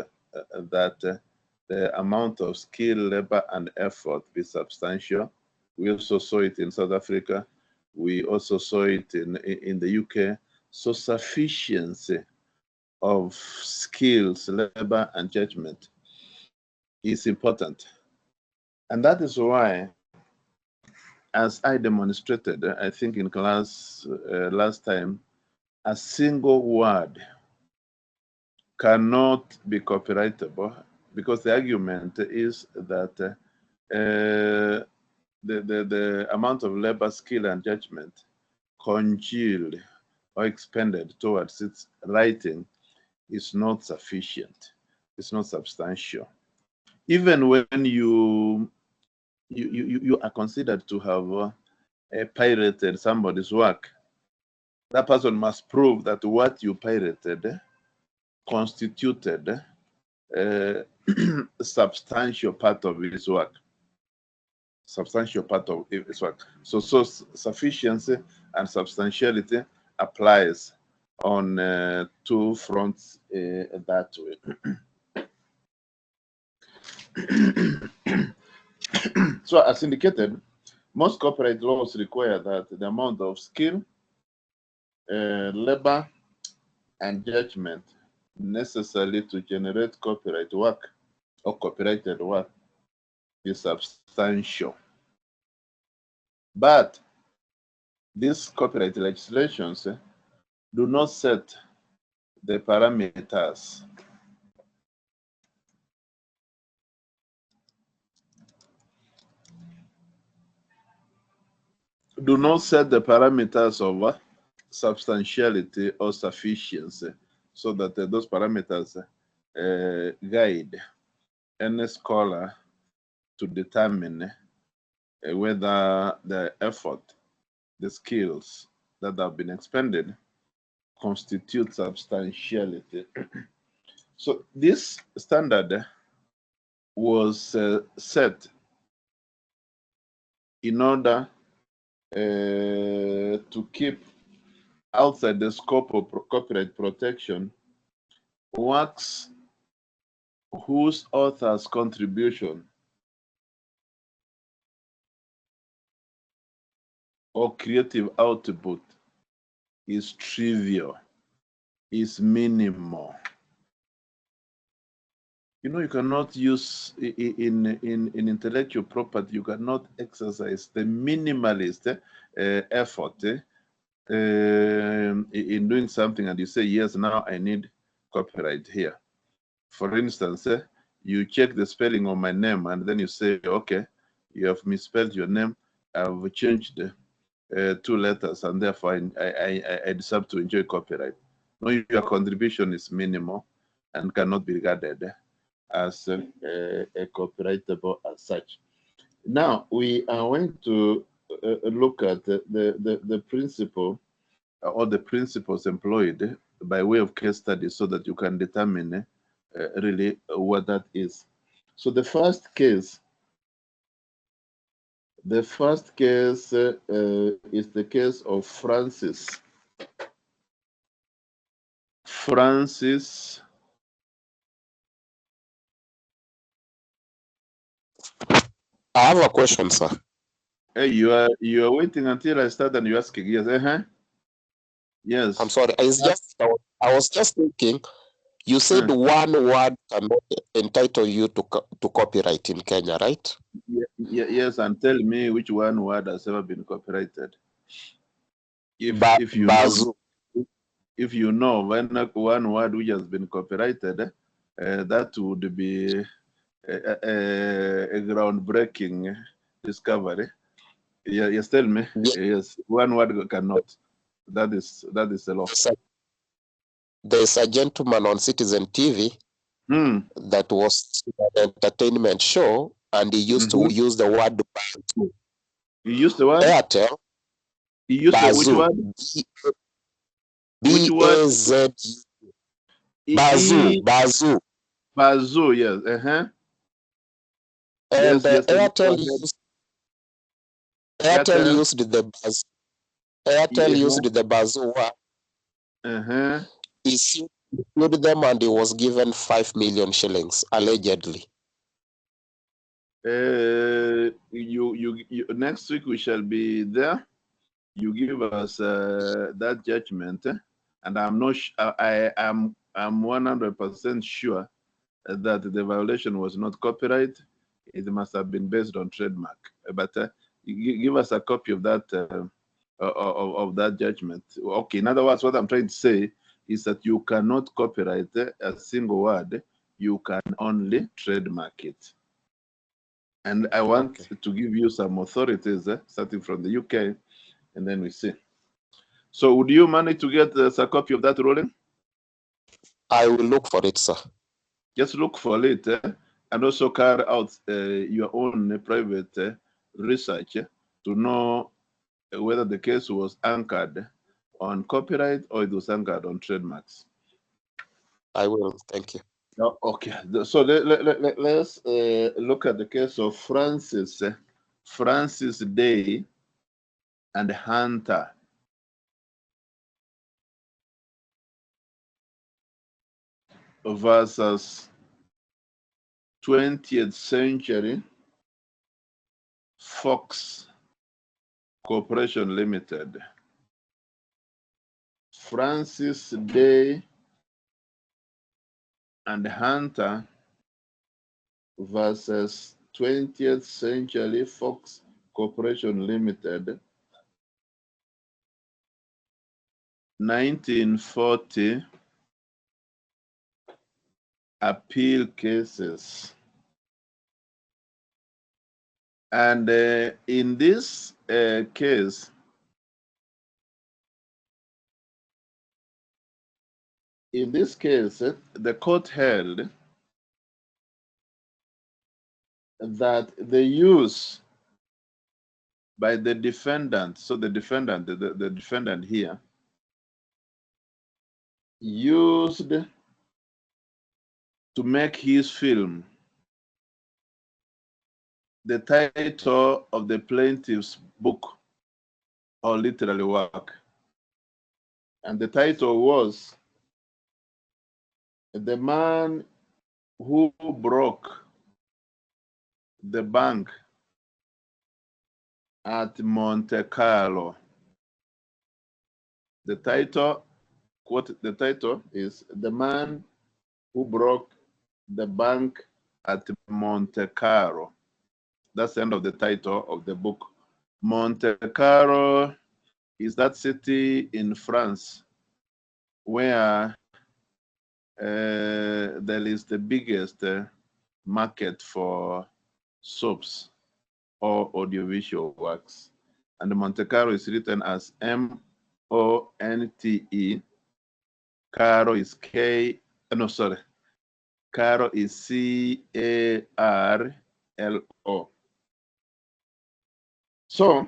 Speaker 1: that the amount of skill, labor, and effort be substantial. We also saw it in South Africa. We also saw it in the UK. So sufficiency of skills, labor, and judgment is important. And that is why, as I demonstrated, I think in class last time, a single word cannot be copyrightable, because the argument is that the amount of labor, skill, and judgment congealed or expended towards its writing is not sufficient. It's not substantial. Even when you are considered to have pirated somebody's work, that person must prove that what you pirated constituted a substantial part of his work. Substantial part of his work. So sufficiency and substantiality applies on two fronts that way. So as indicated, most copyright laws require that the amount of skill, labor, and judgment necessary to generate copyright work or copyrighted work is substantial. But these copyright legislations do not set the parameters of substantiality or sufficiency, so that those parameters guide any scholar to determine whether the effort, the skills that have been expended constitute substantiality. So this standard was set in order to keep outside the scope of copyright protection works whose author's contribution or creative output is trivial, is minimal. You know, you cannot use in intellectual property, you cannot exercise the minimalist effort in doing something and you say, yes, now I need copyright here. For instance, you check the spelling of my name and then you say, okay, you have misspelled your name, I've changed 2 letters and therefore I deserve to enjoy copyright. No, your contribution is minimal and cannot be regarded as a copyrightable as such. Now we are going to look at the principle all the principles employed by way of case study so that you can determine really what that is. So the first case is the case of Francis. Francis.
Speaker 2: I have a question, sir.
Speaker 1: Hey, you are waiting until I start and you're asking. Yes, yes.
Speaker 2: I'm sorry. I was just thinking. You said one word cannot entitle you to copyright in Kenya, right?
Speaker 1: Yes, and tell me which one word has ever been copyrighted. If you
Speaker 2: Bazoo.
Speaker 1: know, if you know one word which has been copyrighted, that would be a groundbreaking discovery. Yes, tell me. Yes, one word cannot. That is the law.
Speaker 2: There's a gentleman on Citizen TV that was an entertainment show, and he used to use the word bazoo.
Speaker 1: He used the word?
Speaker 2: Airtel.
Speaker 1: He used which word?
Speaker 2: B-A-Z-U. Bazoo.
Speaker 1: Bazoo, yes.
Speaker 2: And
Speaker 1: yes,
Speaker 2: Airtel used the bazoo. Airtel used the bazoo word. He sued them and he was given 5 million shillings, allegedly.
Speaker 1: You next week we shall be there. You give us that judgment, and I'm not. I'm 100% sure that the violation was not copyright. It must have been based on trademark. But give us a copy of that of that judgment. Okay. In other words, what I'm trying to say is that you cannot copyright a single word. You can only trademark it. And I want to give you some authorities, starting from the UK, and then we see. So would you manage to get a copy of that ruling?
Speaker 2: I will look for it, sir.
Speaker 1: Just look for it, and also carry out your own private research to know whether the case was anchored on copyright or it was anchored on trademarks.
Speaker 2: I will. Thank you.
Speaker 1: Okay. So let's look at the case of Francis Day and Hunter. Versus 20th Century Fox Corporation Limited. Francis Day and Hunter versus 20th Century Fox Corporation Limited. 1940 appeal cases. And in this case, the court held that the use by the defendant, so the defendant here, used to make his film the title of the plaintiff's book or literary work. And the title was The Man Who Broke the Bank at Monte Carlo. The title is The Man Who Broke the Bank at Monte Carlo. That's the end of the title of the book. Monte Carlo is that city in France where there is the biggest market for soaps or audiovisual works. And Monte Carlo is written as M-O-N-T-E. Caro is Caro is C-A-R-L-O. So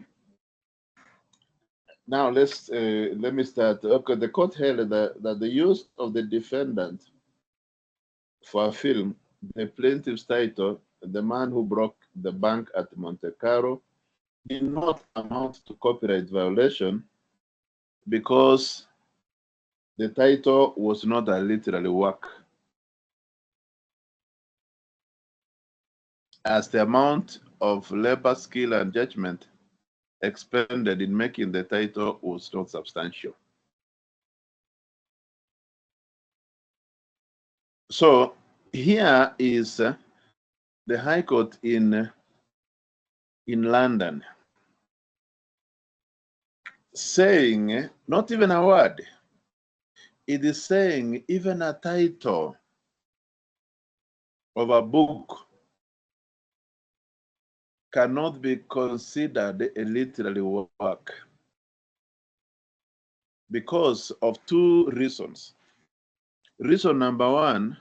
Speaker 1: Now let me start. Okay, the court held that the use of the defendant for a film, the plaintiff's title, "The Man Who Broke the Bank at Monte Carlo," did not amount to copyright violation because the title was not a literary work, as the amount of labor, skill, and judgment expended in making the title was not substantial. So here is the High Court in London saying, not even a word, it is saying even a title of a book cannot be considered a literary work because of two reasons. Reason number one,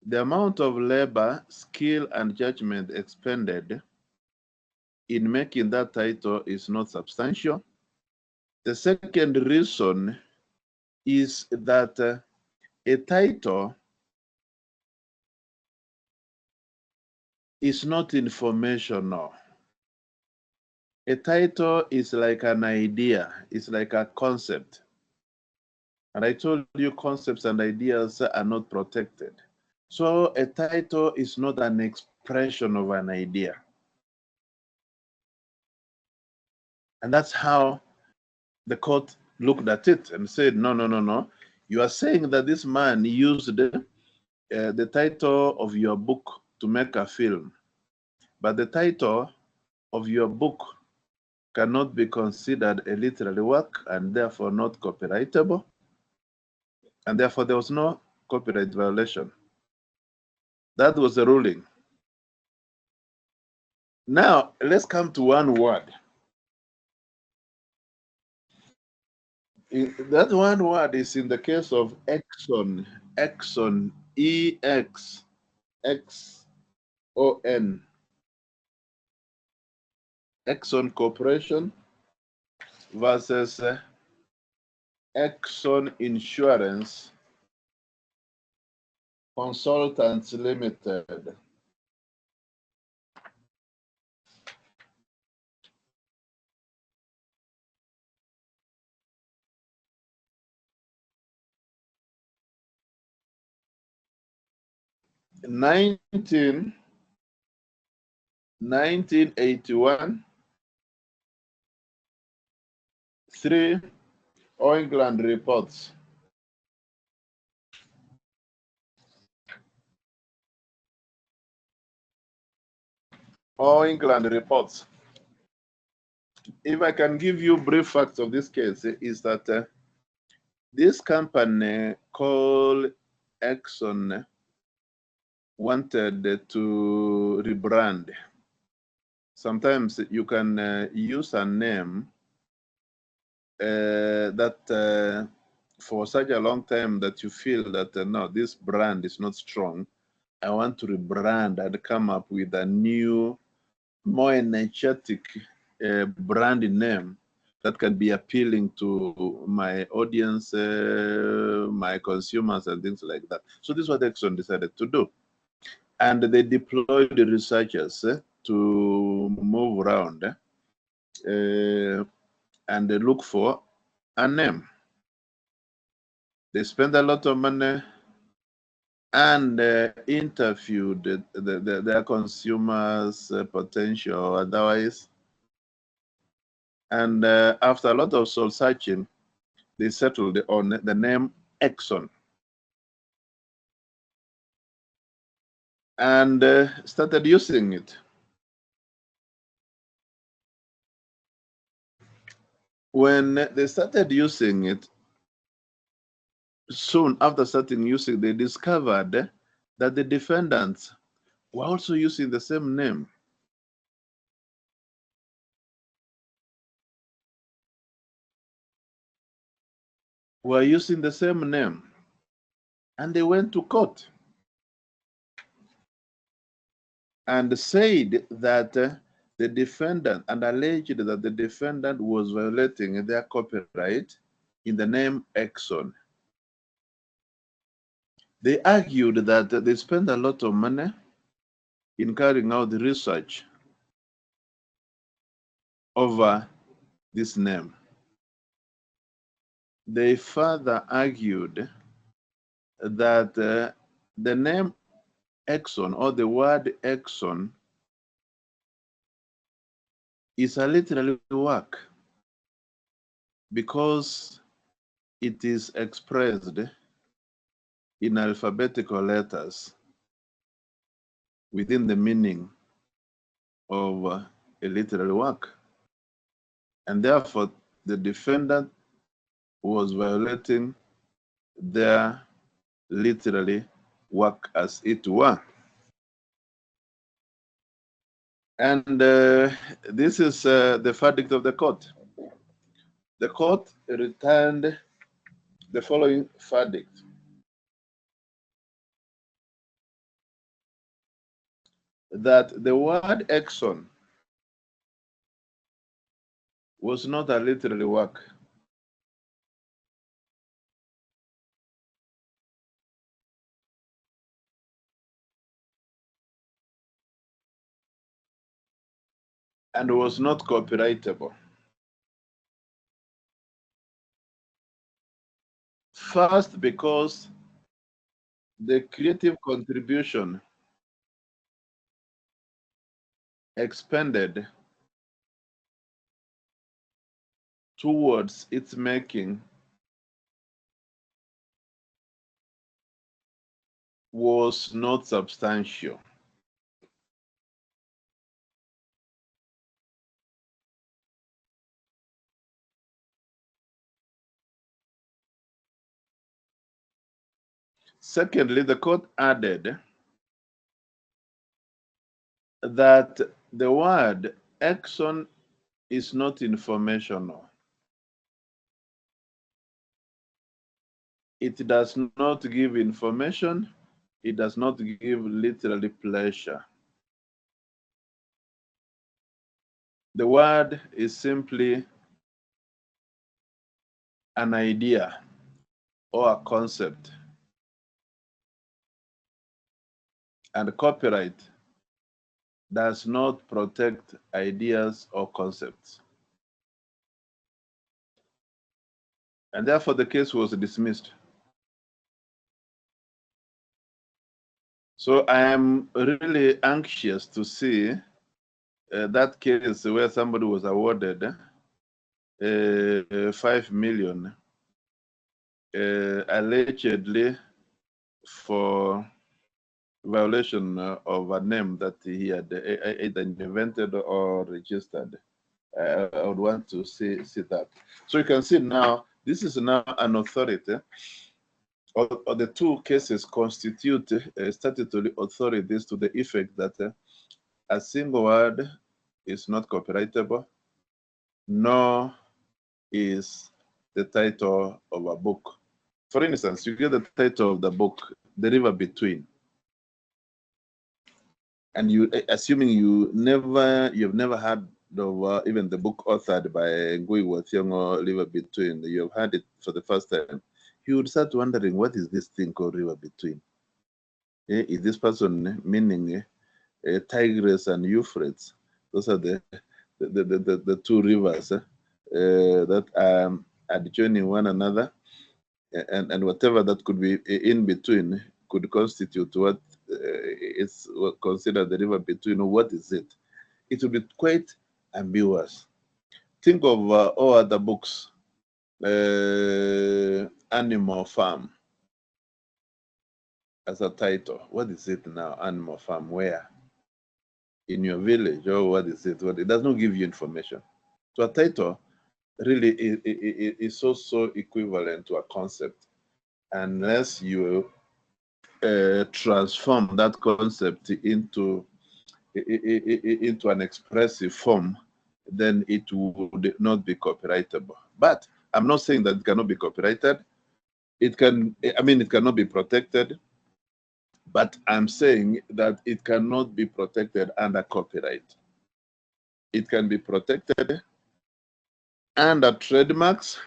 Speaker 1: the amount of labor, skill, and judgment expended in making that title is not substantial. The second reason is that a title is not informational. A title is like an idea, it's like a concept. And I told you concepts and ideas are not protected. So a title is not an expression of an idea. And that's how the court looked at it and said, no, no, no, no. You are saying that this man used the title of your book to make a film, but the title of your book cannot be considered a literary work and therefore not copyrightable. And therefore there was no copyright violation. That was the ruling. Now, let's come to one word. That one word is in the case of Exxon, E-X-X-O-N, Exxon Corporation versus Exxon Insurance Consultants Limited. In 1981, 3 England reports. England reports. If I can give you brief facts of this case, is that this company called Exxon wanted to rebrand. Sometimes you can use a name that for such a long time that you feel that no, this brand is not strong. I want to rebrand and come up with a new, more energetic brand name that can be appealing to my audience, my consumers, and things like that. So this is what Exxon decided to do. And they deployed the researchers to move around and they look for a name. They spent a lot of money and interviewed their consumers, potential otherwise. And after a lot of soul searching, they settled on the name Exxon. And started using it. When they started using it, soon after starting using, they discovered that the defendants were also using the same name. Were using the same name. And they went to court and said that the defendant and alleged that the defendant was violating their copyright in the name Exxon. They argued that they spent a lot of money in carrying out the research over this name. They further argued that the name Exxon or the word Exxon is a literary work because it is expressed in alphabetical letters within the meaning of a literary work. And therefore, the defendant was violating their literary work as it were. And this is the verdict of the court. The court returned the following verdict. That the word Exxon was not a literary work. And was not copyrightable. First, because the creative contribution expended towards its making was not substantial. Secondly, the court added that the word Exxon is not informational. It does not give information. It does not give literary pleasure. The word is simply an idea or a concept. And copyright does not protect ideas or concepts. And therefore, the case was dismissed. So I am really anxious to see that case where somebody was awarded 5 million allegedly for violation of a name that he had either invented or registered. I would want to see that. So you can see now, this is now an authority, or the two cases constitute statutory authorities to the effect that a single word is not copyrightable, nor is the title of a book. For instance, you get the title of the book, The River Between, and you, assuming you've never heard of even the book authored by Ngui wa Thiong'o, River Between, you have heard it for the first time, you would start wondering, what is this thing called River Between? Is this person meaning Tigris and Euphrates? Those are the two rivers that are adjoining one another, and whatever that could be in between could constitute what is considered the river between. What is it? It will be quite ambiguous. Think of all other books, Animal Farm as a title. What is it now? Animal Farm, where? In your village, or what is it? It does not give you information. So a title really is also equivalent to a concept, unless you transform that concept into an expressive form, then it would not be copyrightable. But I'm not saying that it cannot be copyrighted. It cannot be protected, but I'm saying that it cannot be protected under copyright. it can be protected under trademarks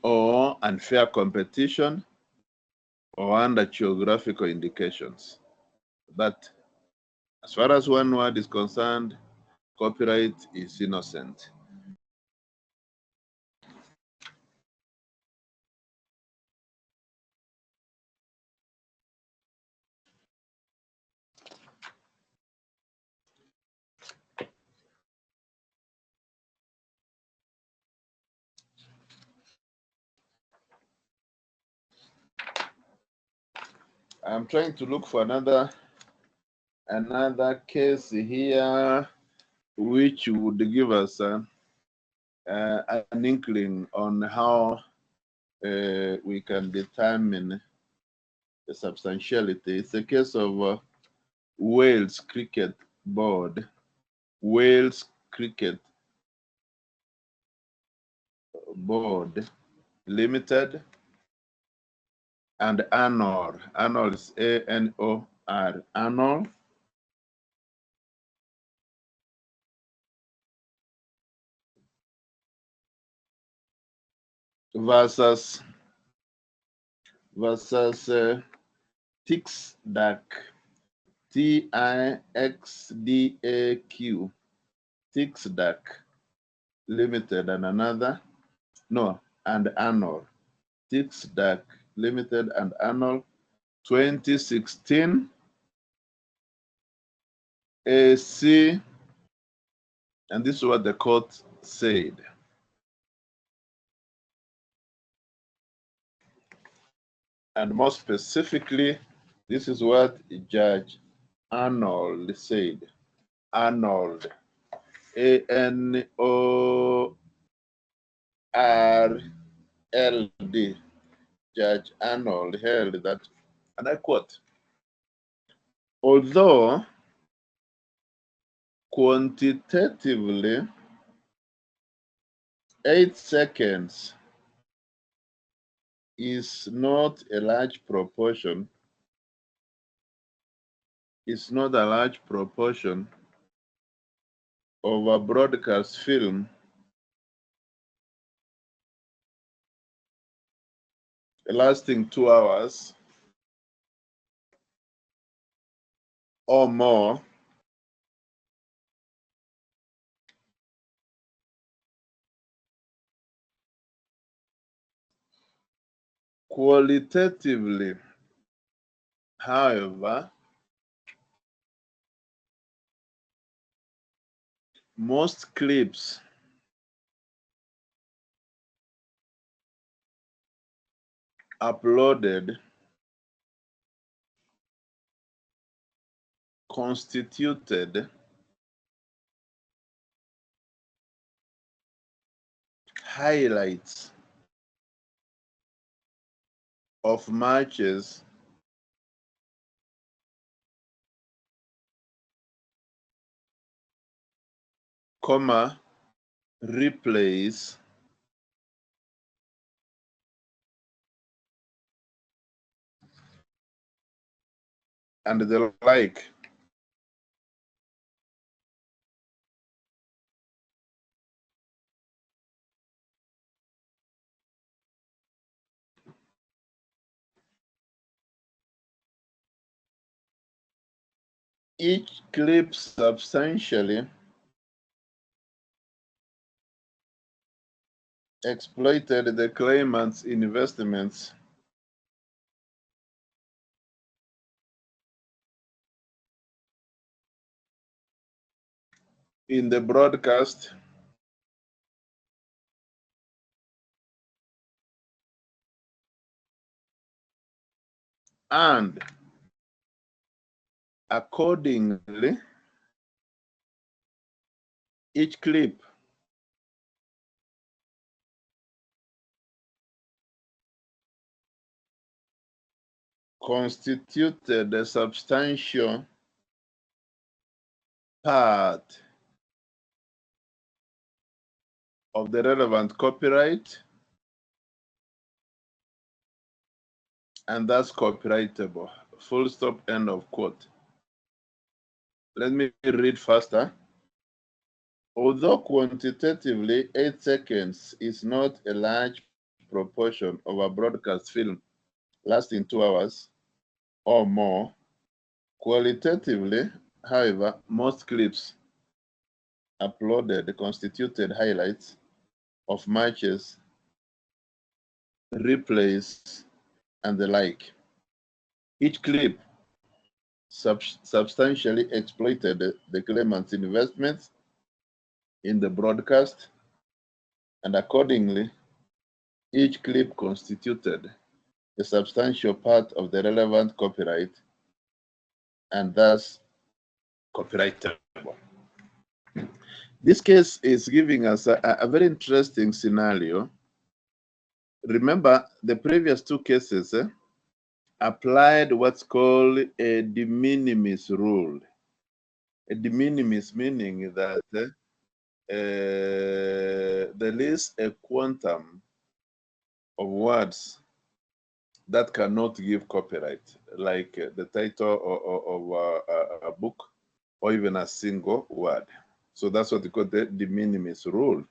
Speaker 1: or unfair competition or under geographical indications. But as far as one word is concerned, copyright is innocent. I'm trying to look for another case here which would give us an inkling on how we can determine the substantiality. It's a case of Wales Cricket Board, Wales Cricket Board Limited, and ANOR. ANOR is A-N-O-R, ANOR. Versus TIXDAQ, TIXDAQ, TIXDAQ Limited, and another, no, and ANOR. TIXDAQ Limited and ANOR, 2016 AC, and this is what the court said. And more specifically, this is what Judge Arnold said. Arnold, A-N-O-R-L-D. Judge Arnold held that, and I quote, although quantitatively 8 seconds is not a large proportion, of a broadcast film lasting 2 hours or more. Qualitatively, however, most clips uploaded constituted highlights of matches replays and the like. Each clip substantially exploited the claimant's investments in the broadcast and accordingly each clip constituted a substantial part of the relevant copyright and thus copyrightable. Full stop, end of quote. Let me read faster. Although quantitatively 8 seconds is not a large proportion of a broadcast film lasting 2 hours or more, qualitatively, however, most clips uploaded constituted highlights of matches, replays, and the like. Each clip substantially exploited the claimant's investments in the broadcast, and accordingly, each clip constituted a substantial part of the relevant copyright and thus copyrightable. This case is giving us a very interesting scenario. Remember, the previous two cases applied what's called a de minimis rule. A de minimis meaning that there is a quantum of words that cannot give copyright, like the title of a book or even a single word. So that's what we call the de minimis rule.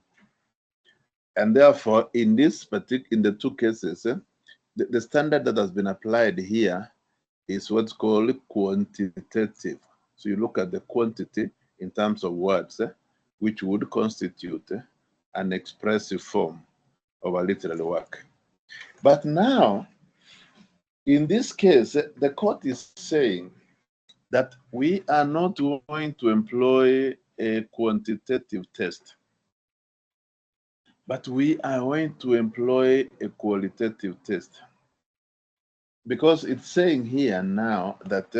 Speaker 1: And therefore, in the two cases, the standard that has been applied here is what's called quantitative. So you look at the quantity in terms of words, which would constitute an expressive form of a literary work. But now, in this case, the court is saying that we are not going to employ a quantitative test, but we are going to employ a qualitative test. Because it's saying here now that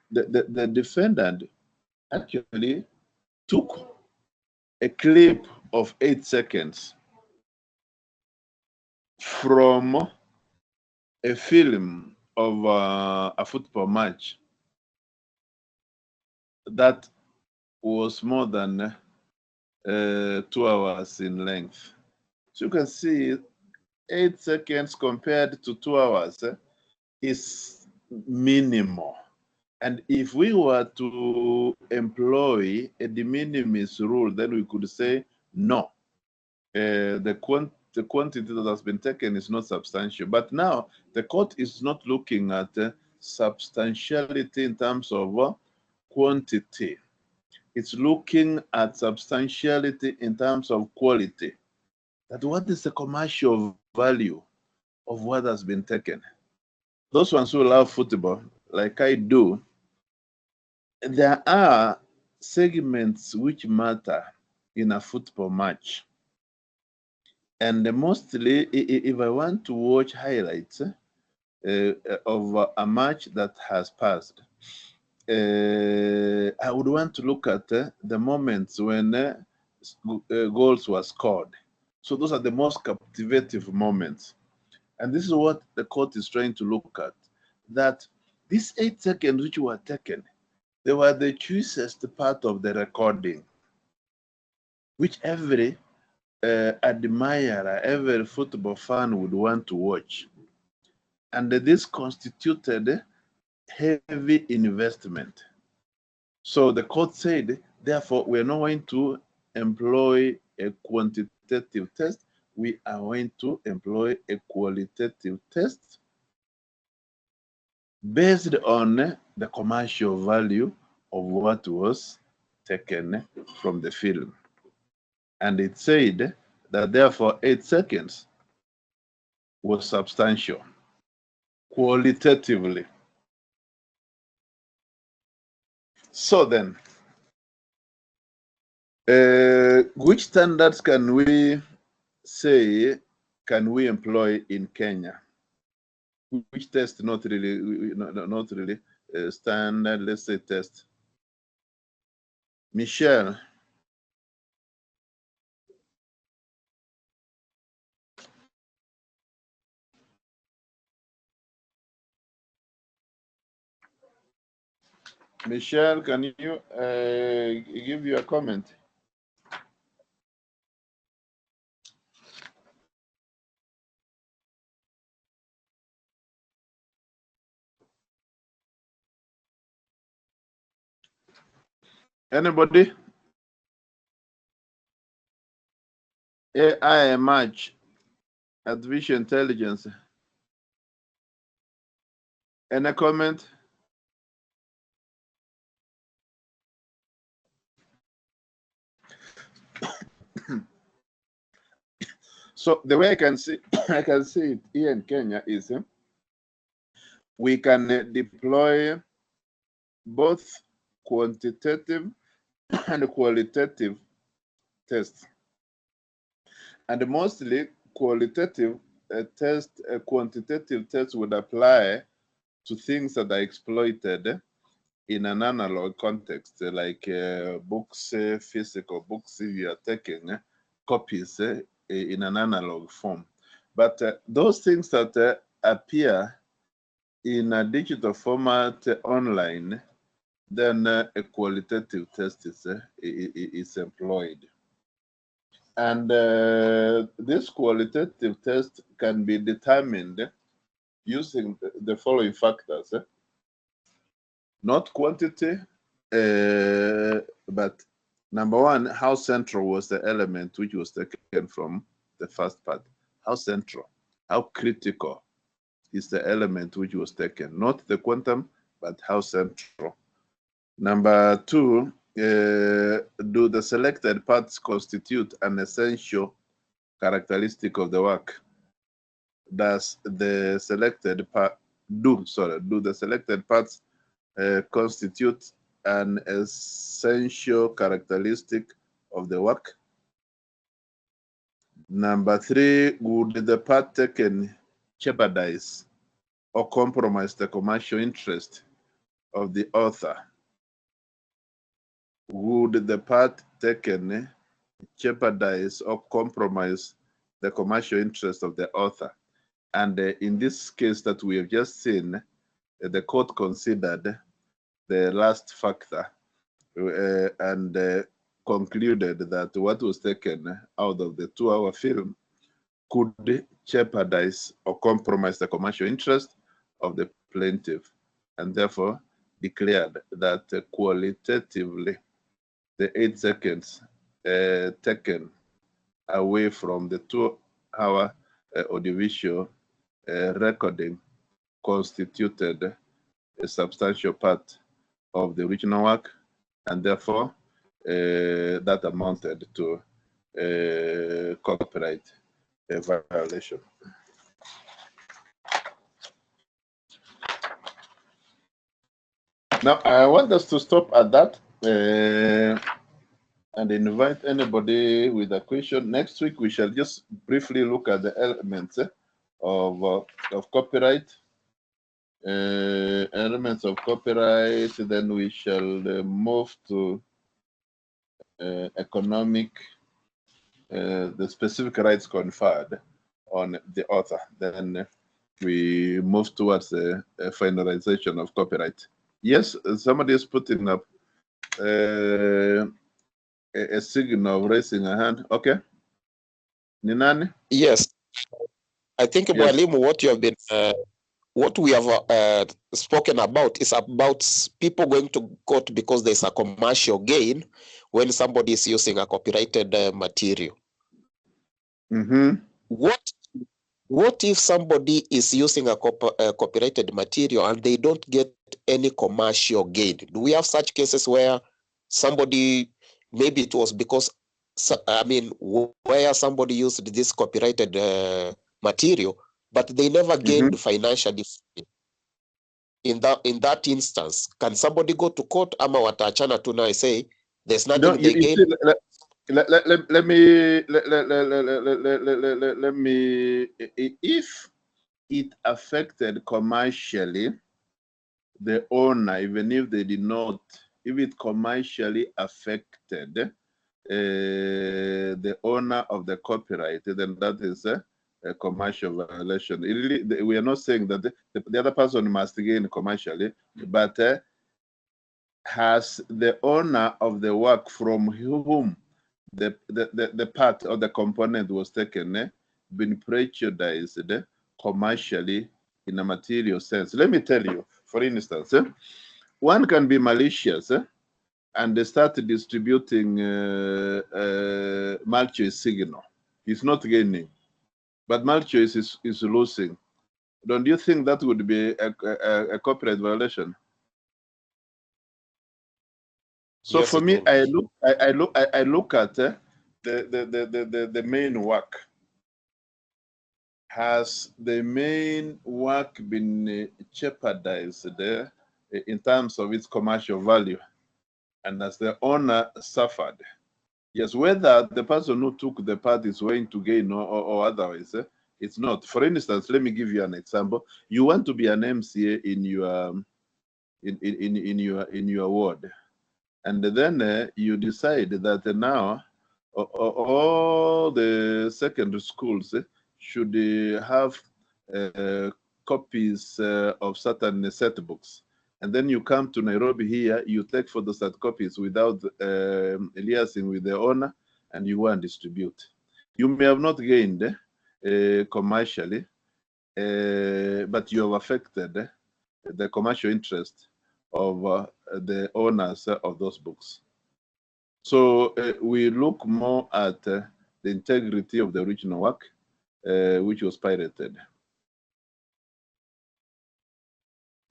Speaker 1: the defendant actually took a clip of 8 seconds from a film of a football match that was more than 2 hours in length. So you can see 8 seconds compared to 2 hours is minimal. And if we were to employ a de minimis rule, then we could say no. The quantity that has been taken is not substantial. But now the court is not looking at substantiality in terms of quantity. It's looking at substantiality in terms of quality. That what is the commercial value of what has been taken? Those ones who love football, like I do, there are segments which matter in a football match. And mostly, if I want to watch highlights of a match that has passed, I would want to look at the moments when goals were scored. So those are the most captivative moments. And this is what the court is trying to look at, that these 8 seconds which were taken, they were the choicest part of the recording, which every admirer, every football fan would want to watch. And this constituted heavy investment. So the court said, therefore, we're not going to employ a quantitative test. We are going to employ a qualitative test based on the commercial value of what was taken from the film. And it said that therefore 8 seconds was substantial qualitatively. So then, which standards can we say can we employ in Kenya? Which test not really standard, let's say test. Michelle. Michelle, can you give your comment? Anybody? AI emerge, artificial intelligence. Any comment? So the way I can see I can see it here in Kenya is we can deploy both quantitative and qualitative tests, and mostly qualitative quantitative tests would apply to things that are exploited in an analog context, like books, physical books, if you are taking copies in an analog form. But those things that appear in a digital format online, then a qualitative test is employed. And this qualitative test can be determined using the following factors. Not quantity, but number one, how central was the element which was taken from the first part? How central, how critical is the element which was taken? Not the quantum, but how central. Number two, do the selected parts constitute an essential characteristic of the work? Does the selected part do the selected parts constitute an essential characteristic of the work? Number three, would the part taken jeopardize or compromise the commercial interest of the author? Would the part taken jeopardize or compromise the commercial interest of the author? And in this case that we have just seen, the court considered the last factor and concluded that what was taken out of the 2-hour film could jeopardize or compromise the commercial interest of the plaintiff, and therefore declared that qualitatively the 8 seconds taken away from the 2-hour audiovisual recording constituted a substantial part of the original work, and therefore that amounted to copyright violation. Now, I want us to stop at that and invite anybody with a question. Next week, we shall just briefly look at the elements of copyright. Elements of copyright, then we shall move to economic, the specific rights conferred on the author. Then we move towards the finalization of copyright. Yes, somebody is putting up a signal of raising a hand. Okay. Ninani?
Speaker 2: Yes, I think,
Speaker 1: Yes.
Speaker 2: Mwalimu, what you have been, what we have spoken about is about people going to court because there's a commercial gain when somebody is using a copyrighted material.
Speaker 1: Mm-hmm.
Speaker 2: What if somebody is using a copyrighted material and they don't get any commercial gain? Do we have such cases where somebody, maybe it was because, I mean, where somebody used this copyrighted material, but they never gained financially? In that instance, can somebody go to court? Ama watachana tu na say there's nothing they gain?
Speaker 1: Let me, if it affected commercially the owner, even if they did not, if it commercially affected the owner of the copyright, then that is a commercial violation. We are not saying that the other person must gain commercially, but has the owner of the work from whom the part or the component was taken been prejudiced commercially in a material sense? Let me tell you, for instance, one can be malicious and they start distributing multi-choice signal. It's not gaining, but multi-choice is losing. Don't you think that would be a copyright violation? So
Speaker 2: Yes,
Speaker 1: for
Speaker 2: it
Speaker 1: me,
Speaker 2: will be.
Speaker 1: I look at the main work. Has the main work been jeopardized there in terms of its commercial value? And as the owner suffered? Yes, whether the person who took the part is going to gain or otherwise, it's not. For instance, let me give you an example. You want to be an MCA in your ward, and then you decide that now all the secondary schools should have copies of certain set books. And then you come to Nairobi here, you take photostat copies without liaising with the owner, and you go and distribute. You may have not gained commercially, but you have affected the commercial interest of the owners of those books. So we look more at the integrity of the original work, which was pirated.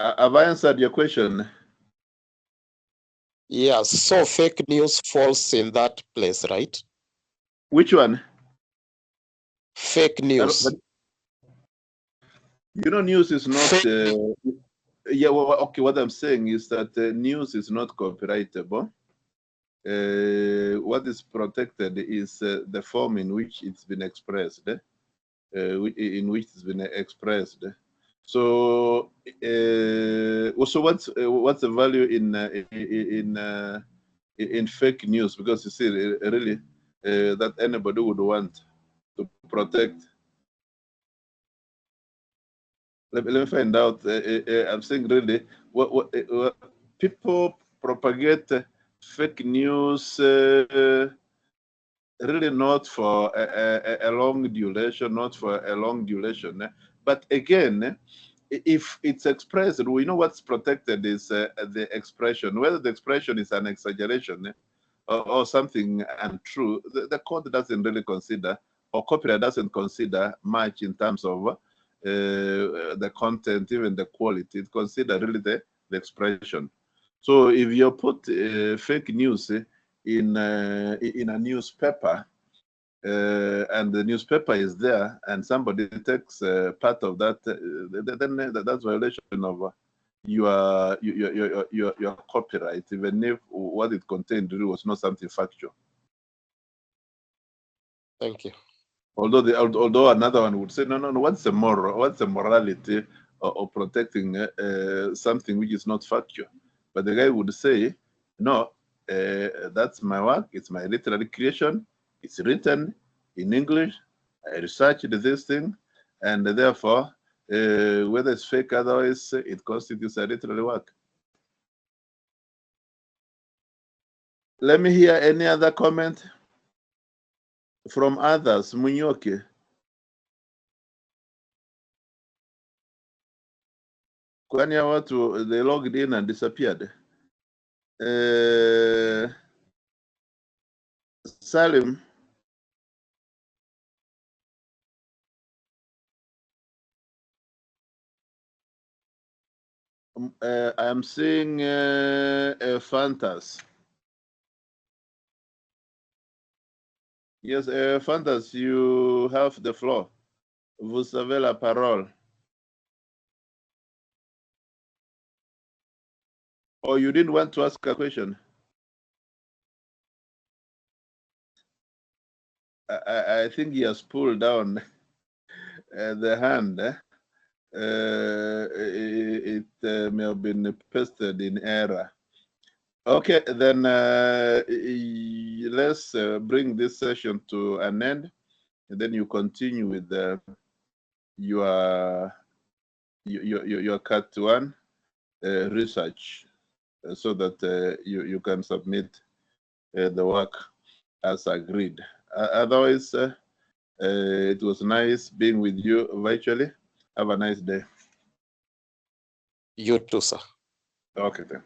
Speaker 1: Have I answered your question?
Speaker 2: Yeah, so fake news falls in that place, right?
Speaker 1: Which one?
Speaker 2: Fake news.
Speaker 1: You know, news is not. Yeah, well, okay. What I'm saying is that news is not copyrightable. What is protected is the form in which it's been expressed. In which it's been expressed. So, so what's the value in fake news? Because you see, really, that anybody would want to protect. Let me find out. I'm saying really, what people propagate fake news. Really not for a long duration, not for a long duration. But again, if it's expressed, we know what's protected is the expression. Whether the expression is an exaggeration or something untrue, the court doesn't really consider, or copyright doesn't consider much in terms of the content, even the quality. It considers really the expression. So if you put fake news in a newspaper, and the newspaper is there, and somebody takes part of that, then that's violation of your copyright, even if what it contained really was not something factual.
Speaker 2: Thank you.
Speaker 1: Although another one would say, no, what's the moral? What's the morality of protecting something which is not factual? But the guy would say, no, that's my work. It's my literary creation. It's written in English. I researched this thing, and therefore, whether it's fake or otherwise, it constitutes a literary work. Let me hear any other comment from others. Munyoke. Kwani ya watu, they logged in and disappeared. Salim. I'm seeing Fantas. Yes, Fantas, you have the floor. Vous avez la parole. Or you didn't want to ask a question? I think he has pulled down the hand. It may have been pasted in error. Okay, then let's bring this session to an end, and then you continue with your Cat 1 research, so that you can submit the work as agreed. Otherwise, it was nice being with you virtually. Have a nice day.
Speaker 2: You too, sir.
Speaker 1: Okay, then.